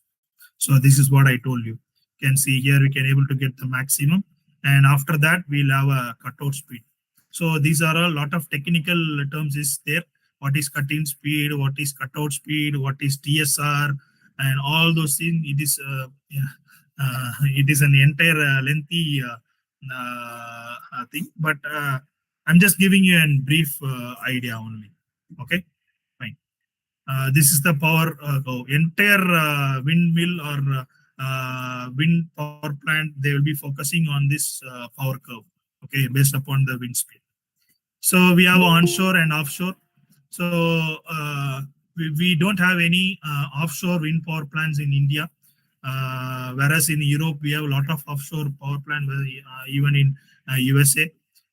So this is what I told you. You can see here we can able to get the maximum, and after that we'll have a cutout speed. So these are a lot of technical terms is there. What is cut-in speed? What is cutout speed? What is TSR? And all those things. It is it is an entire lengthy thing, but I'm just giving you a brief idea only. Okay, fine. This is the power entire windmill or wind power plant. They will be focusing on this power curve. Okay, based upon the wind speed. So we have onshore and offshore. So we don't have any offshore wind power plants in India. Whereas in Europe, we have a lot of offshore power plants, even in USA.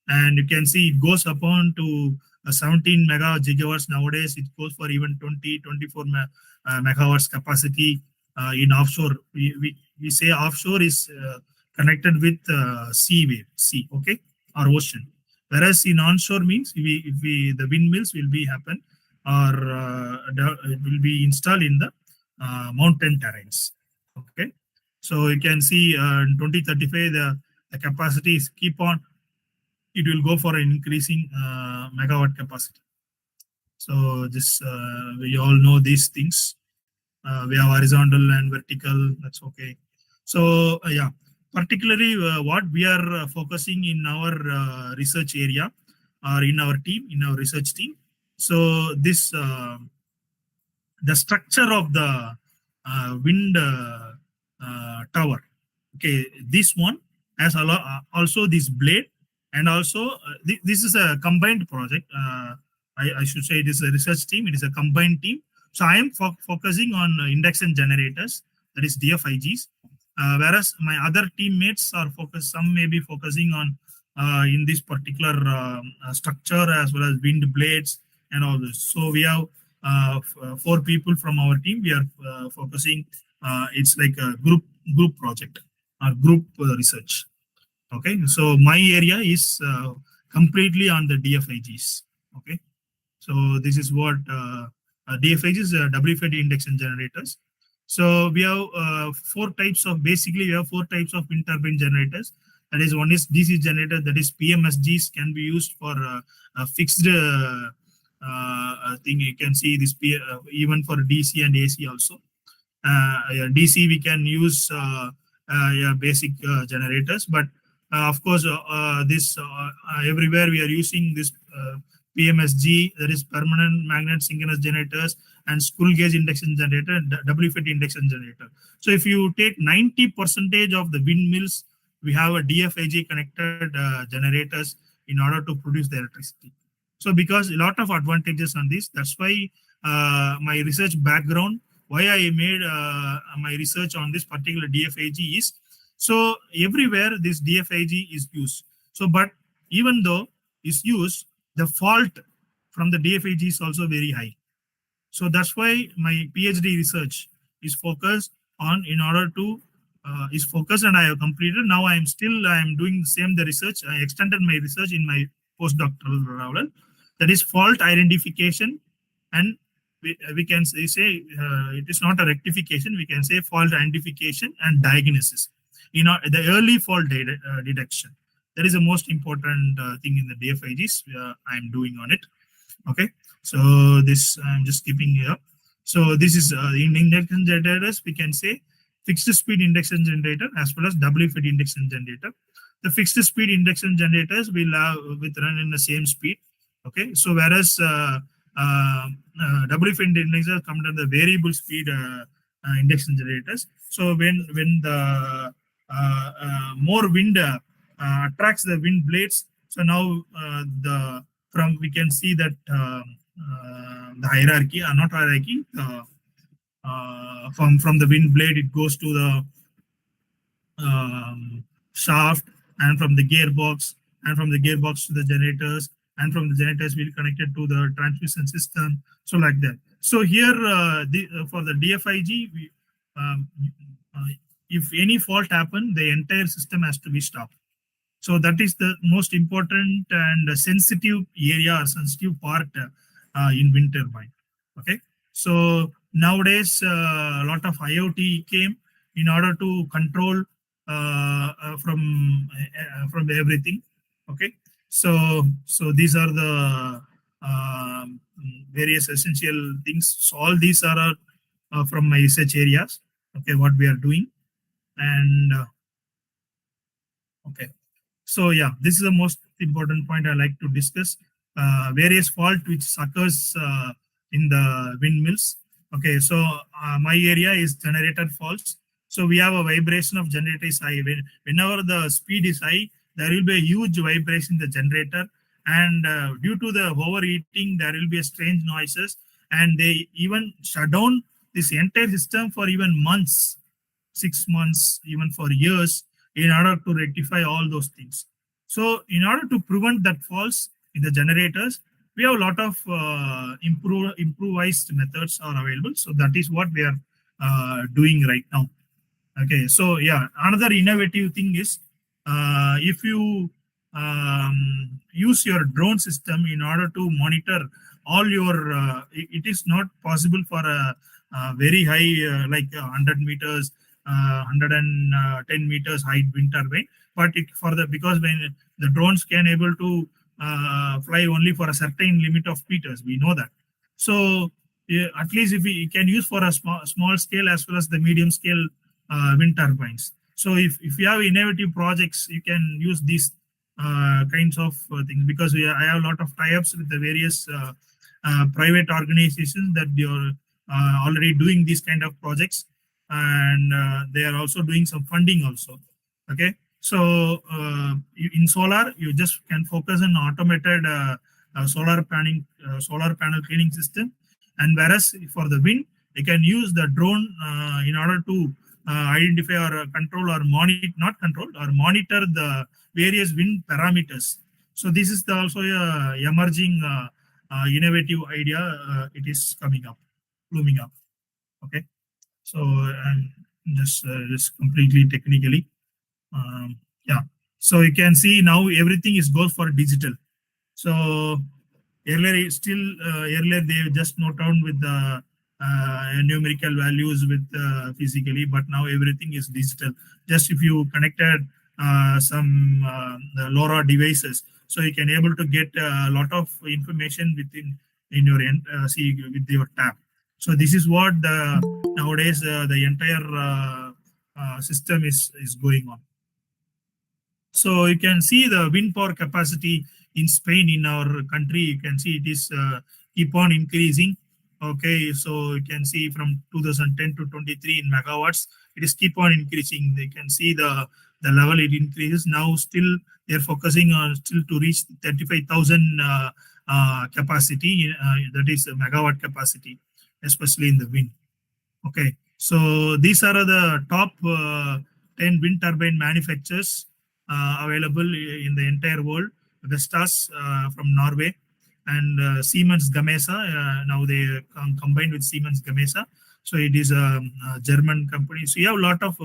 And you can see it goes upon to 17 mega gigawatts nowadays. It goes for even 20, 24 megawatts capacity in offshore. We say offshore is connected with sea wave, sea, okay, or ocean. Whereas in onshore means the windmills will be happen or it will be installed in the mountain terrains. Okay, so you can see in 2035 the capacity is keep on. It will go for an increasing megawatt capacity. So this we all know these things. We have horizontal and vertical. That's okay. So yeah. particularly what we are focusing in our research area or in our team, in our research team. So this the structure of the wind tower. Okay, this one has also this blade, and also this is a combined project. I should say it is a research team. It is a combined team. So I am focusing on induction generators, that is DFIGs, whereas my other teammates are focused. Some may be focusing on in this particular structure as well as wind blades and all this. So we have 4 people from our team. We are focusing. It's like a group project or group research. Okay, so my area is completely on the DFIGs. Okay, so this is what DFIGs, WFID induction generators. So we have 4 types of, basically we have 4 types of wind turbine generators. That is, one is DC generator, that is PMSGs, can be used for a fixed thing. You can see this even for DC and AC also. DC we can use basic generators, but of course this everywhere we are using this PMSG, that is permanent magnet synchronous generators, and school gauge induction generator, and WFIT induction generator. So if you take 90% of the windmills, we have a DFIG connected generators in order to produce the electricity. So because a lot of advantages on this, that's why my research background, why I made my research on this particular DFIG is, so everywhere this DFIG is used. So, but even though it's used, the fault from the DFIG is also very high. So that's why my PhD research is focused on, in order to is focused, and I have completed. Now I am doing the same the research. I extended my research in my postdoctoral level. That is fault identification, and we can say it is not a rectification. We can say fault identification and diagnosis. The early fault detection. That is the most important thing in the DFIGs I am doing on it. Okay, so this I'm just keeping here. So this is in induction generators, we can say fixed speed induction generator as well as WFID induction generator. The fixed speed induction generators will run in the same speed. Okay, so whereas WFID indexers come under the variable speed induction generators. So when the more wind attracts the wind blades, so now we can see that the hierarchy, not hierarchy, from the wind blade it goes to the shaft, and from the gearbox, and from the gearbox to the generators, and from the generators will connect it to the transmission system. So like that. So here for the DFIG, if any fault happen, the entire system has to be stopped. So that is the most important and sensitive area or sensitive part in wind turbine. Okay. So nowadays a lot of IoT came in order to control from everything. Okay. So these are the various essential things. So all these are from my research areas. Okay, what we are doing, and okay. So yeah, this is the most important point I like to discuss. Various fault which occurs in the windmills. Okay, so my area is generator faults. So we have a vibration of generator is high. Whenever the speed is high, there will be a huge vibration in the generator, and due to the overheating, there will be a strange noises, and they even shut down this entire system for even months, 6 months, even for years, in order to rectify all those things. So in order to prevent that faults in the generators, we have a lot of improvised methods are available. So that is what we are doing right now. Okay, so yeah, another innovative thing is if you use your drone system in order to monitor all your, it is not possible for a very high, like 100 meters, 110 meters height wind turbine, but because when the drones can able to fly only for a certain limit of meters, we know that. So at least if we can use for a small scale as well as the medium scale wind turbines. So if you have innovative projects, you can use these kinds of things, because I have a lot of tie-ups with the various private organizations that they are already doing these kind of projects, and they are also doing some funding also. Okay, so in solar, you just can focus on automated solar panel cleaning system, and whereas for the wind, you can use the drone in order to identify or control or monitor, not control, or monitor the various wind parameters. So this is the also a emerging innovative idea. It is coming up, blooming up. Okay, so and just completely technically, yeah. So you can see now everything is goes for digital. So earlier they just note down with the numerical values with physically, but now everything is digital. Just if you connected some the LoRa devices, so you can able to get a lot of information within in your end, see with your tab. So this is what the nowadays the entire system is going on. So you can see the wind power capacity in Spain, in our country. You can see it is keep on increasing. Okay, so you can see from 2010 to 23 in megawatts, it is keep on increasing. They can see the level it increases. Now still they're focusing on still to reach 35,000 capacity. That is a megawatt capacity, especially in the wind. Okay, so these are the top 10 wind turbine manufacturers available in the entire world. Vestas from Norway, and Siemens Gamesa. Now they combined with Siemens Gamesa. So it is a German company. So you have a lot of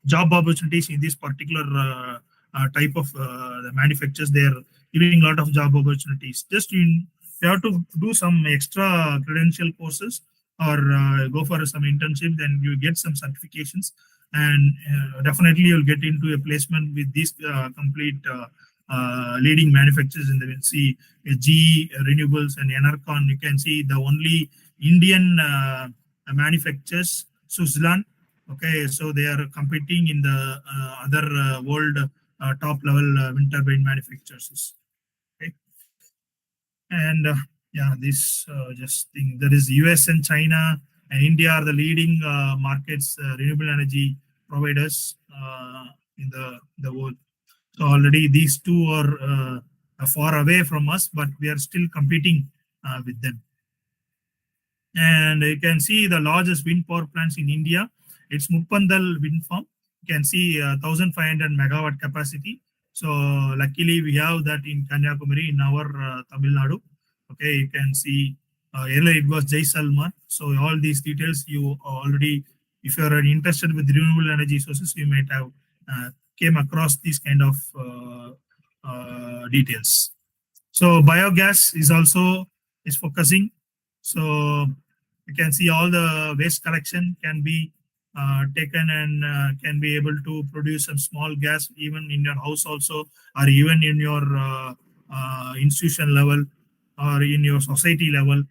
job opportunities in this particular type of the manufacturers. They are giving a lot of job opportunities. Just you have to do some extra credential courses, or go for some internship, then you get some certifications, and definitely you'll get into a placement with these complete leading manufacturers in the wind. See GE, Renewables, and Enercon. You can see the only Indian manufacturers, Suzlon. Okay, so they are competing in the other world top level wind turbine manufacturers. Okay, and yeah, this just thing, there is US and China and India are the leading markets, renewable energy providers in the world. So already these two are far away from us, but we are still competing with them. And you can see the largest wind power plants in India. It's Muppandal wind farm. You can see 1,500 megawatt capacity. So luckily we have that in Kanyakumari, in our Tamil Nadu. Okay, you can see earlier it was Jaisalmer. So all these details you already, if you are interested with renewable energy sources, you might have came across these kind of details. So biogas is also is focusing. So you can see all the waste collection can be taken, and can be able to produce some small gas even in your house also, or even in your institution level, or in your society level.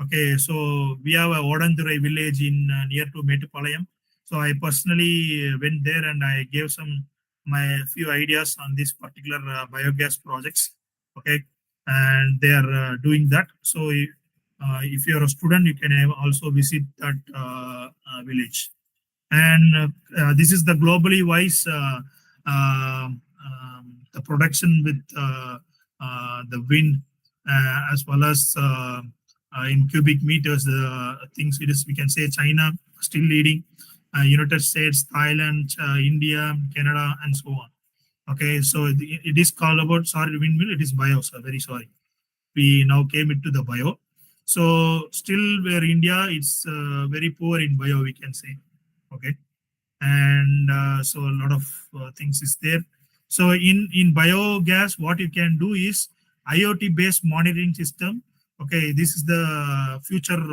Okay, so we have a Odandurai village in near to Metupalayam. So I personally went there and I gave some my few ideas on this particular biogas projects. Okay, and they are doing that. So if you're a student, you can also visit that village. And this is the globally wise the production with the wind, as well as in cubic meters. The things it is, we can say China still leading, United States, Thailand, India, Canada, and so on. Okay, so it is called about, sorry, windmill. It is bio. So very sorry. We now came into the bio. So still where India, it's very poor in bio, we can say. Okay, and so a lot of things is there. So in biogas, what you can do is IoT based monitoring system. Okay, this is the future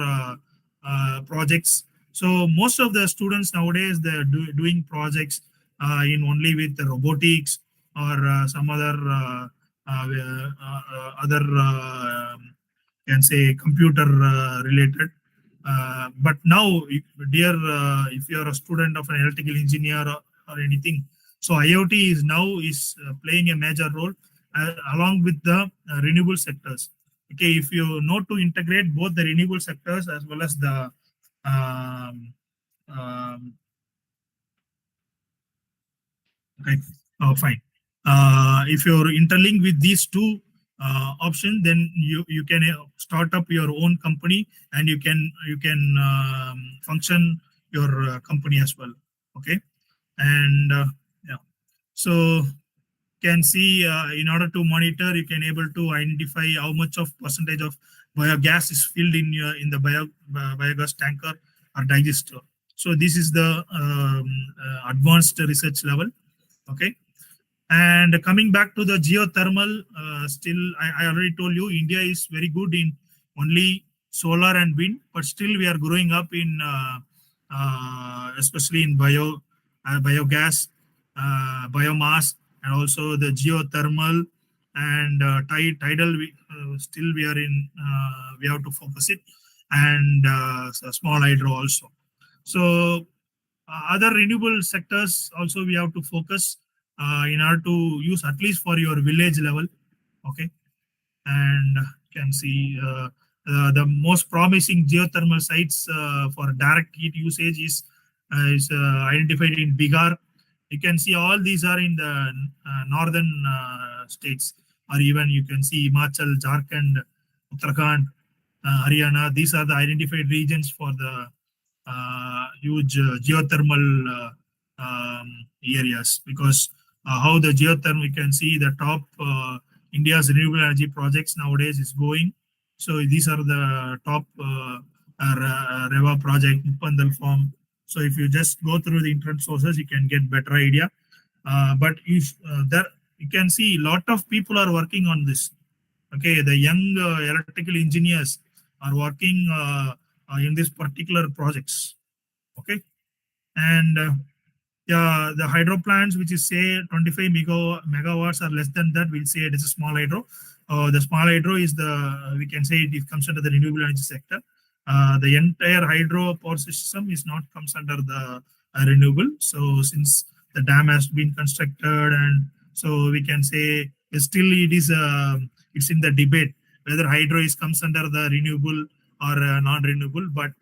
projects. So most of the students nowadays, they're doing projects in only with the robotics, or some other can say computer related. But now, dear, if you are a student of an electrical engineer, or anything. So IoT is now playing a major role along with the renewable sectors. Okay, if you know to integrate both the renewable sectors as well as the um, um, okay, oh, fine. If you're interlinked with these two options, then you can start up your own company, and you can function your company as well. Okay, and yeah, so can see in order to monitor, you can able to identify how much of percentage of biogas is filled in the biogas tanker or digester. So this is the advanced research level. Okay, and coming back to the geothermal, still I already told you India is very good in only solar and wind, but still we are growing up in especially in biogas, biomass, and also the geothermal and tidal. Still we are in we have to focus it, and so small hydro also. So other renewable sectors also we have to focus in order to use at least for your village level. Okay, and can see the most promising geothermal sites for direct heat usage is identified in Bihar. You can see all these are in the northern states, or even you can see Himachal, Jharkhand, Uttarakhand, Haryana. These are the identified regions for the huge geothermal areas, because how the geothermal, we can see the top India's renewable energy projects nowadays is going. So these are the top Reva project, Muppandal farm. So if you just go through the internet sources, you can get better idea. But if there, you can see a lot of people are working on this. Okay, the young electrical engineers are working in these particular projects. Okay, and yeah, the hydro plants, which is say 25 megawatts or less than that, we'll say it is a small hydro. The small hydro is the, we can say it comes under the renewable energy sector. The entire hydro power system is not comes under the renewable. So since the dam has been constructed, and so we can say still it is it's in the debate whether hydro is comes under the renewable or non-renewable. But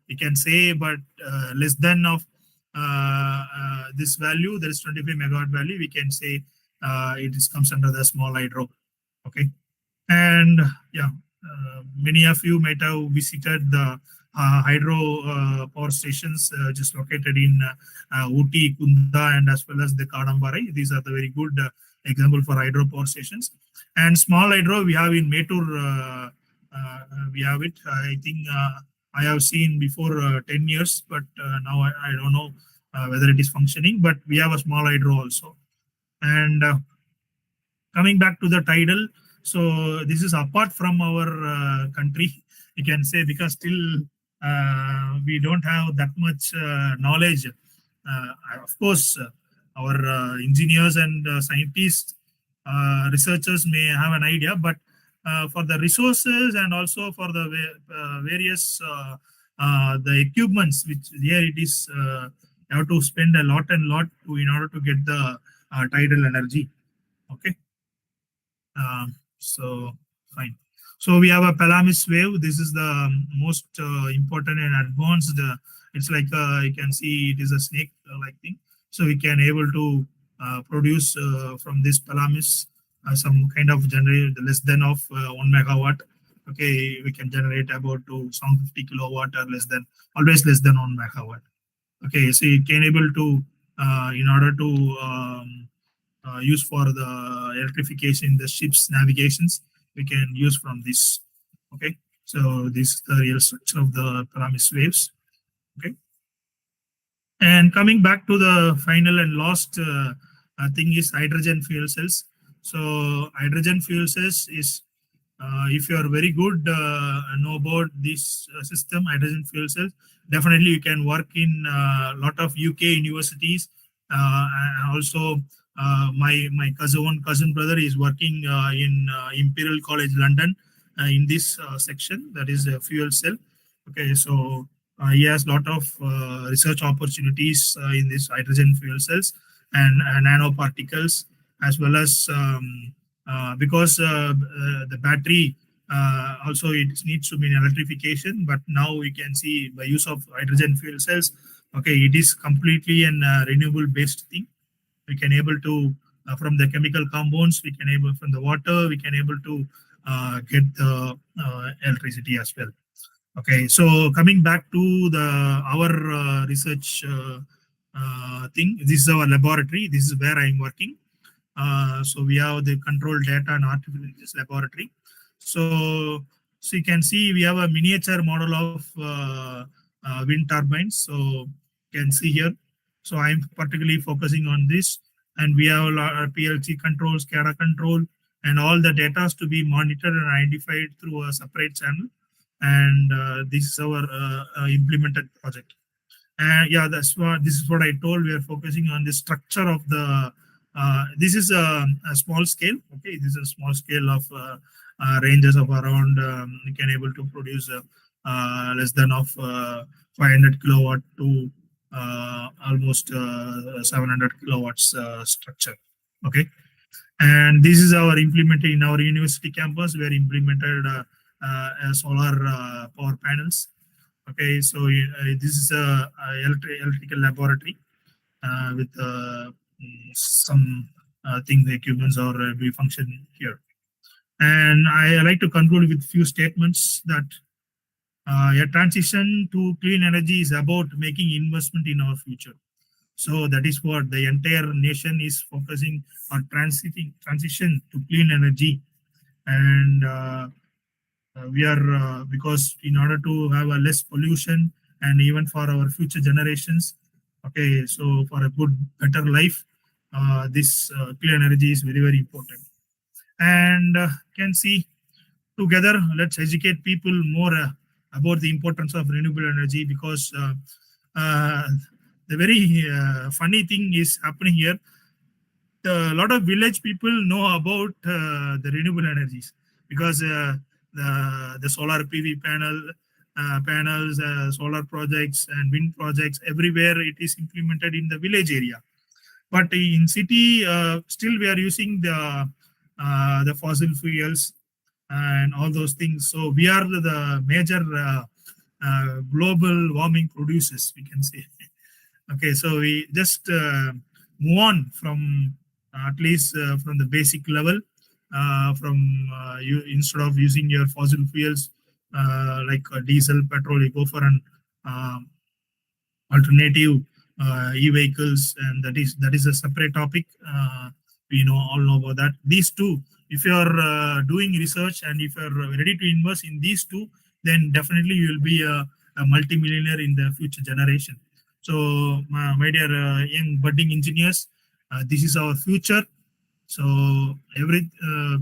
we can say, but less than of this value, there is 25 megawatt value, we can say it is comes under the small hydro. Okay, and yeah, many of you might have visited the hydro power stations just located in Uti, Kunda, and as well as the Kadambari. These are the very good example for hydro power stations. And small hydro we have in Metur. We have it. I think I have seen before 10 years, but now I don't know whether it is functioning. But we have a small hydro also. And coming back to the tidal, so this is apart from our country, you can say, because still we don't have that much knowledge. Of course, our engineers and scientists, researchers may have an idea, but for the resources and also for the various the equipments, which here it is, you have to spend a lot and lot in order to get the tidal energy. Okay. So fine. So we have a Pelamis wave. This is the most important and advanced. It's like you can see it is a snake-like thing. So we can able to produce from this Pelamis some kind of generate less than of 1 megawatt. Okay, we can generate about to 750 kilowatt or less than, always less than 1 megawatt. Okay, so you can able to in order to use for the electrification, the ship's navigations, we can use from this. Okay, so this is the real structure of the Pelamis waves. Okay, and coming back to the final and last thing is hydrogen fuel cells. So hydrogen fuel cells is if you are very good know about this system, hydrogen fuel cells, definitely you can work in a lot of UK universities, and also my cousin brother is working in Imperial College London in this section, that is a fuel cell. Okay, so he has lot of research opportunities in this hydrogen fuel cells and nanoparticles, as well as because the battery also it needs to be in electrification. But now we can see by use of hydrogen fuel cells, okay, it is completely an renewable based thing. We can able to from the chemical compounds, we can able from the water, we can able to get the electricity as well. Okay, so coming back to the our research thing, this is our laboratory. This is where I'm working. So we have the control data and artificial intelligence laboratory. So, so you can see we have a miniature model of wind turbines. So you can see here. So I'm particularly focusing on this, and we have PLC control, SCADA control, and all the data to be monitored and identified through a separate channel. And this is our implemented project. And yeah, that's what this is what I told. We are focusing on the structure of the. This is a small scale. Okay, this is a small scale of ranges of around. We can able to produce less than of 500 kilowatt to almost 700 kilowatts structure. Okay, and this is our implemented in our university campus. We are implemented solar power panels. Okay, so this is a electrical laboratory with some things, the equipments or we function here. And I like to conclude with few statements that a transition to clean energy is about making investment in our future. So that is what the entire nation is focusing on transition to clean energy. And we are because in order to have a less pollution and even for our future generations, okay, so for a good better life, this clean energy is very important. And can see together, let's educate people more about the importance of renewable energy, because the very funny thing is happening here. A lot of village people know about the renewable energies, because the solar PV panels, solar projects and wind projects everywhere it is implemented in the village area. But in city, still we are using the fossil fuels and all those things. So we are the major global warming producers, we can say. Okay, so we just move on from at least from the basic level, from you instead of using your fossil fuels like diesel, petrol, you go for an alternative e-vehicles, and that is a separate topic. We all know about that. These two, if you are doing research and if you are ready to invest in these two, then definitely you will be a multimillionaire in the future generation. So, my dear young budding engineers, this is our future. So,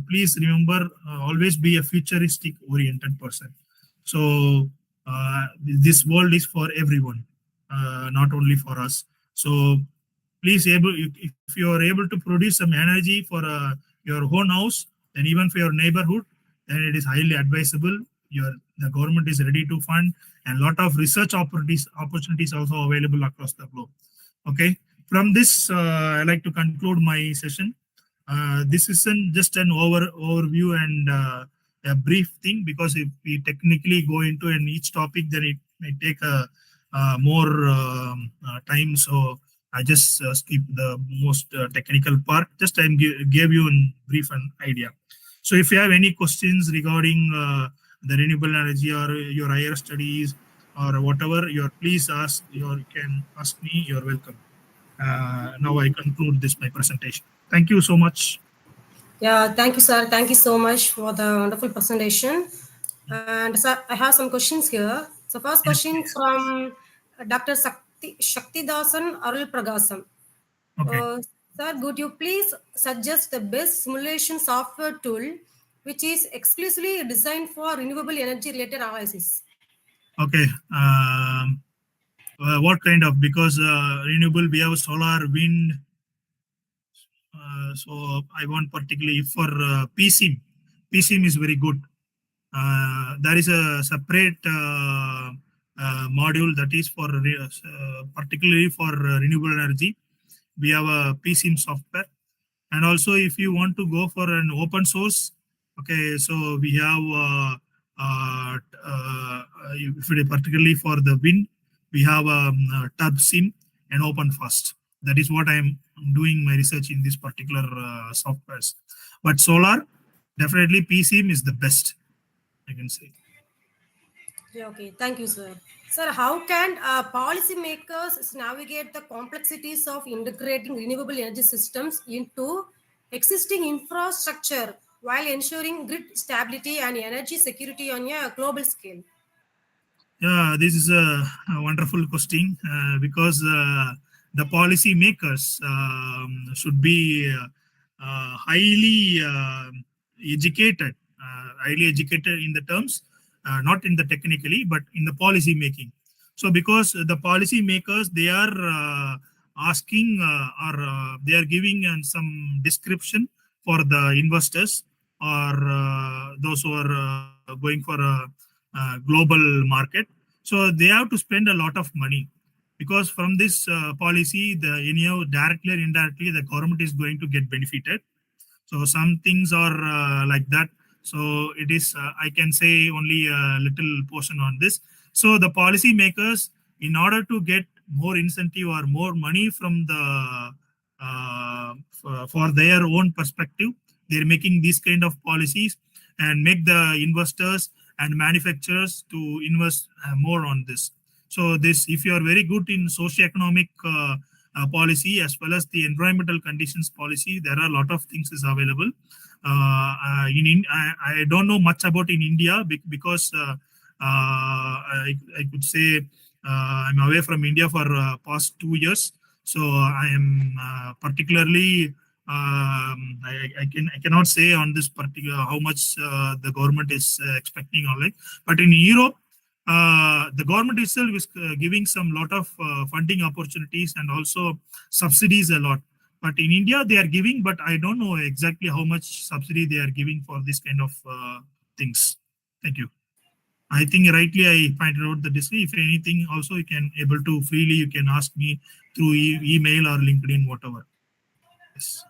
please remember, always be a futuristic oriented person. So, this world is for everyone, not only for us. So, please if you are able to produce some energy for your own house, and even for your neighborhood, then it is highly advisable. The government is ready to fund, and lot of research opportunities also available across the globe. Okay, from this I like to conclude my session. This isn't just an overview and a brief thing, because if we technically go into each topic, then it may take more time. So I just skip the most technical part. Just I gave you a brief an idea. So if you have any questions regarding the renewable energy or your higher studies or whatever, please ask. You can ask me. You're welcome. Now I conclude my presentation. Thank you so much. Yeah, thank you, sir. Thank you so much for the wonderful presentation. And sir, I have some questions here. So first Yes, question please. from Dr. Shakti Dasan Arul Pragasam. Okay. Sir, would you please suggest the best simulation software tool which is exclusively designed for renewable energy related analysis? Okay. What kind of? Because renewable, we have solar, wind. So I want particularly for PSIM. PSIM is very good. There is a separate module that is for particularly for renewable energy. We have a PSIM software, and also if you want to go for an open source, okay, so we have particularly for the wind, we have TurboSim and OpenFast. That is what I'm doing my research in this particular softwares. But solar, definitely PSIM is the best, I can say. Yeah, okay, thank you, sir. Sir, how can policymakers navigate the complexities of integrating renewable energy systems into existing infrastructure while ensuring grid stability and energy security on a global scale? Yeah, this is a wonderful question because the policy makers should be highly highly educated in the terms, not in the technically, but in the policy making. So, because the policy makers, they are asking or they are giving some description for the investors or those who are going for a global market. So they have to spend a lot of money because from this policy, the anyhow directly or indirectly, the government is going to get benefited. So some things are like that. So it is, I can say only a little portion on this. So the policy makers, in order to get more incentive or more money from the for their own perspective, they're making these kind of policies and make the investors and manufacturers to invest more on this. So this, if you are very good in socio-economic policy as well as the environmental conditions policy, there are a lot of things is available. I don't know much about in India because I could say I'm away from India for past 2 years. So I am particularly I cannot say on this particular how much the government is expecting or like, but in Europe, the government itself is giving some lot of funding opportunities and also subsidies a lot. But in India, they are giving, but I don't know exactly how much subsidy they are giving for this kind of things. Thank you. I think rightly I pointed out the display. If anything, also you can able to freely you can ask me through email or LinkedIn, whatever. Yes.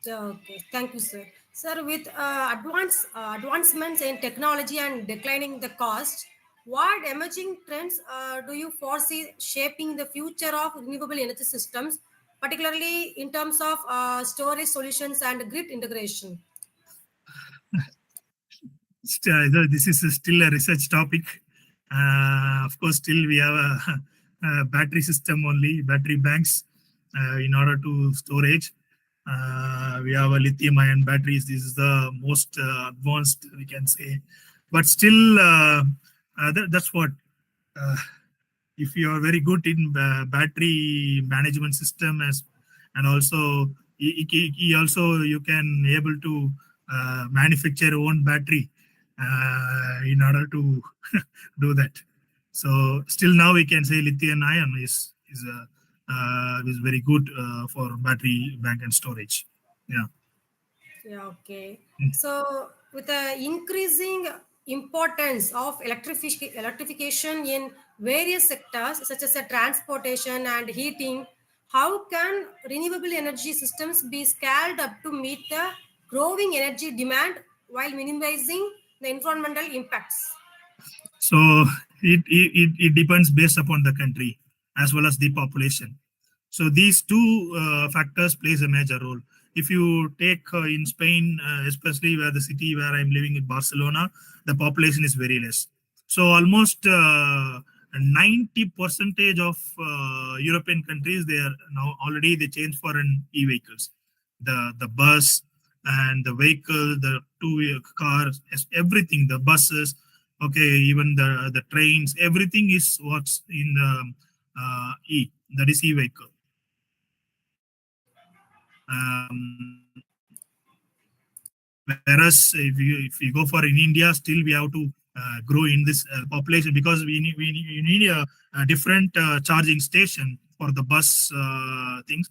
Okay, thank you, sir. Sir, with advancements in technology and declining the cost, what emerging trends do you foresee shaping the future of renewable energy systems, particularly in terms of storage solutions and grid integration? This is still a research topic. Of course, still we have a battery system only, battery banks in order to storage. We have a lithium-ion batteries. This is the most advanced, we can say. But still, that's what. If you are very good in battery management system and also also you can able to manufacture your own battery in order to do that. So still now we can say lithium ion is very good for battery bank and storage. Yeah. Yeah, okay. So, with the increasing importance of electrification in various sectors, such as transportation and heating, how can renewable energy systems be scaled up to meet the growing energy demand while minimizing the environmental impacts? So it depends based upon the country as well as the population. So these two factors plays a major role. If you take in Spain, especially where the city where I'm living in Barcelona, the population is very less. So almost 90% of European countries, they are now already they change for an e-vehicles. The bus and the vehicle, the two-wheel cars, everything, the buses, okay, even the trains, everything is what's in that is e-vehicle. Whereas if you go for in India, still we have to grow in this population because we need a different charging station for the bus things.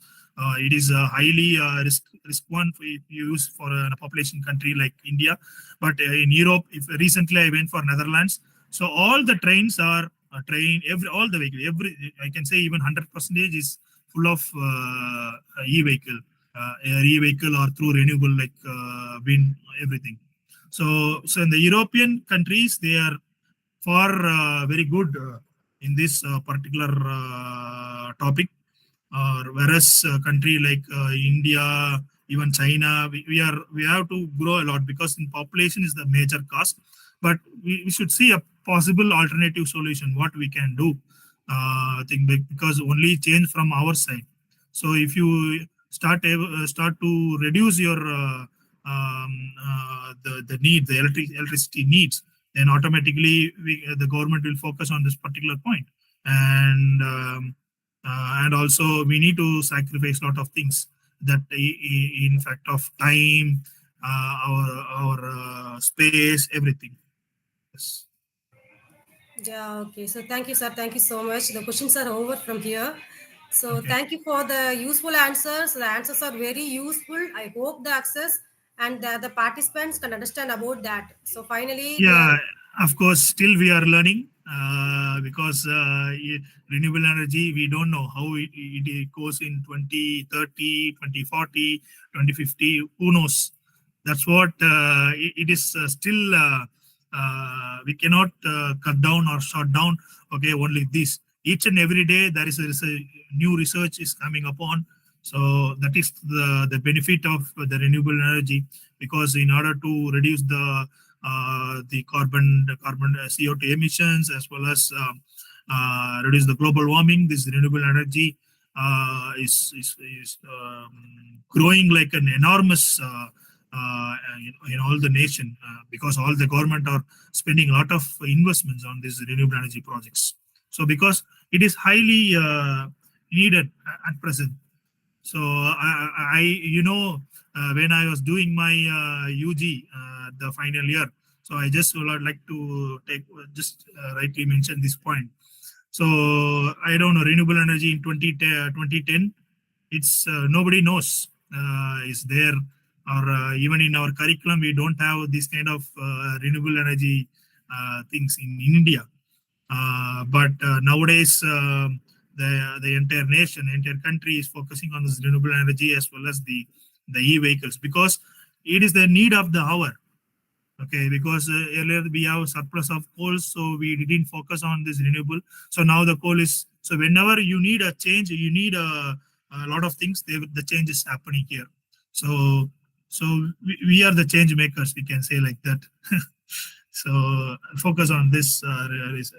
It is a highly risk one if you use for a population country like India. But in Europe, if recently I went for Netherlands, so all the trains are train, all the vehicle, I can say even 100% is full of e-vehicle, e-vehicle or through renewable like wind, everything. So in the European countries, they are far very good in this particular topic. Whereas country like India, even China, we have to grow a lot because in population is the major cost. But we should see a possible alternative solution. What we can do, I think because only change from our side. So if you start to reduce your the need, the electricity needs, then automatically the government will focus on this particular point. And also we need to sacrifice a lot of things that in fact of time, our space, everything. Yes. Yeah, okay. So thank you, sir. Thank you so much. The questions are over from here. So Okay. thank you for the useful answers. The answers are very useful. I hope the access and the participants can understand about that. So finally, we are, Yeah, of course, still we are learning because renewable energy, we don't know how it goes in 2030, 2040, 2050. Who knows? That's what it is still, we cannot cut down or shut down. Okay, only this. Each and every day, there is a new research is coming upon. So that is the benefit of the renewable energy, because in order to reduce the carbon CO2 emissions, as well as reduce the global warming, this renewable energy is growing like an enormous in all the nation, because all the government are spending a lot of investments on these renewable energy projects. So because it is highly needed at present. So when I was doing my UG, the final year, so I just would like to take just rightly mention this point. So I don't know, renewable energy in 2010, it's nobody knows is there, or even in our curriculum we don't have this kind of renewable energy things in India. But nowadays, the entire nation, entire country is focusing on this renewable energy as well as the e-vehicles, because it is the need of the hour. Okay, because earlier we have surplus of coal, so we didn't focus on this renewable. So now the coal is, so whenever you need a change, you need a lot of things. The change is happening here. So we are the change makers, we can say like that. So focus on this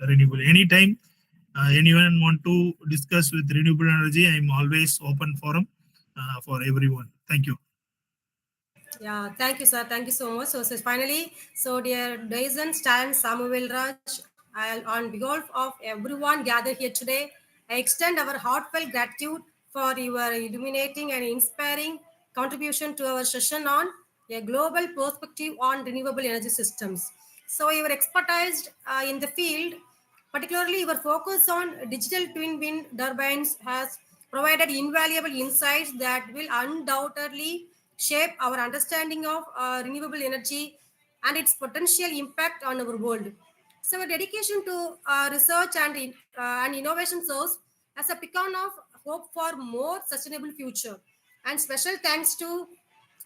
renewable. Anytime anyone want to discuss with renewable energy, I'm always open forum for everyone. Thank you. yeah, thank you, sir. Thank you so much. So finally, so dear Daison, Stan, Samuel Raj, on behalf of everyone gathered here today, I extend our heartfelt gratitude for your illuminating and inspiring contribution to our session on a global perspective on renewable energy systems. So your expertise in the field, particularly your focus on digital twin wind turbines, has provided invaluable insights that will undoubtedly shape our understanding of renewable energy and its potential impact on our world. So, our dedication to research and innovation serves as a beacon of hope for more sustainable future. And special thanks to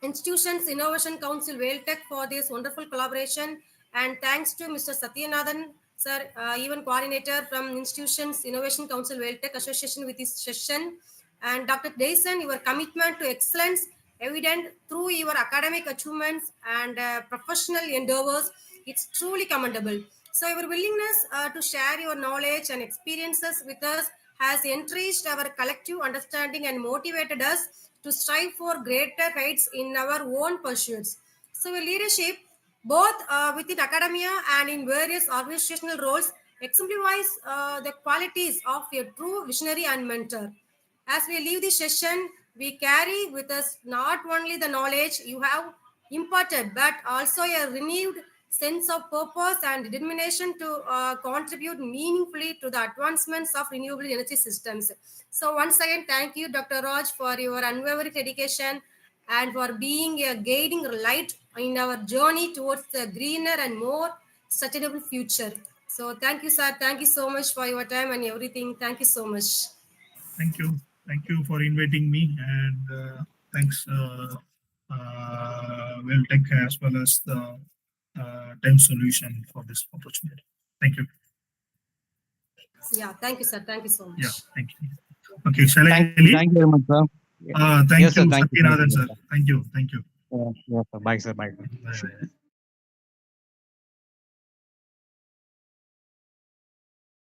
Institutions Innovation Council Tech for this wonderful collaboration, and thanks to Mr. Satyanathan, sir, even coordinator from Institutions Innovation Council Tech Association with this session, and Dr. Daison, your commitment to excellence evident through your academic achievements and professional endeavors. It's truly commendable. So, your willingness to share your knowledge and experiences with us has enriched our collective understanding and motivated us to strive for greater heights in our own pursuits. So, your leadership, both within academia and in various organizational roles, exemplifies the qualities of a true visionary and mentor. As we leave this session, we carry with us not only the knowledge you have imparted, but also a renewed sense of purpose and determination to contribute meaningfully to the advancements of renewable energy systems. So, once again, thank you, Dr. Raj, for your unwavering dedication and for being a guiding light in our journey towards a greener and more sustainable future. So thank you, sir. Thank you so much for your time and everything. Thank you so much. Thank you. Thank you for inviting me, and thanks, Welltech, as well as the Time Solution for this opportunity. Thank you. Yeah, thank you, sir. Thank you so Yeah, much. thank you. Okay, shall I leave? Thank you very much, sir. Thank Yes, sir. you, Thank you. Satyanathan, sir. Thank you. Thank you. Yes, sir. Bye, sir. Bye. Bye.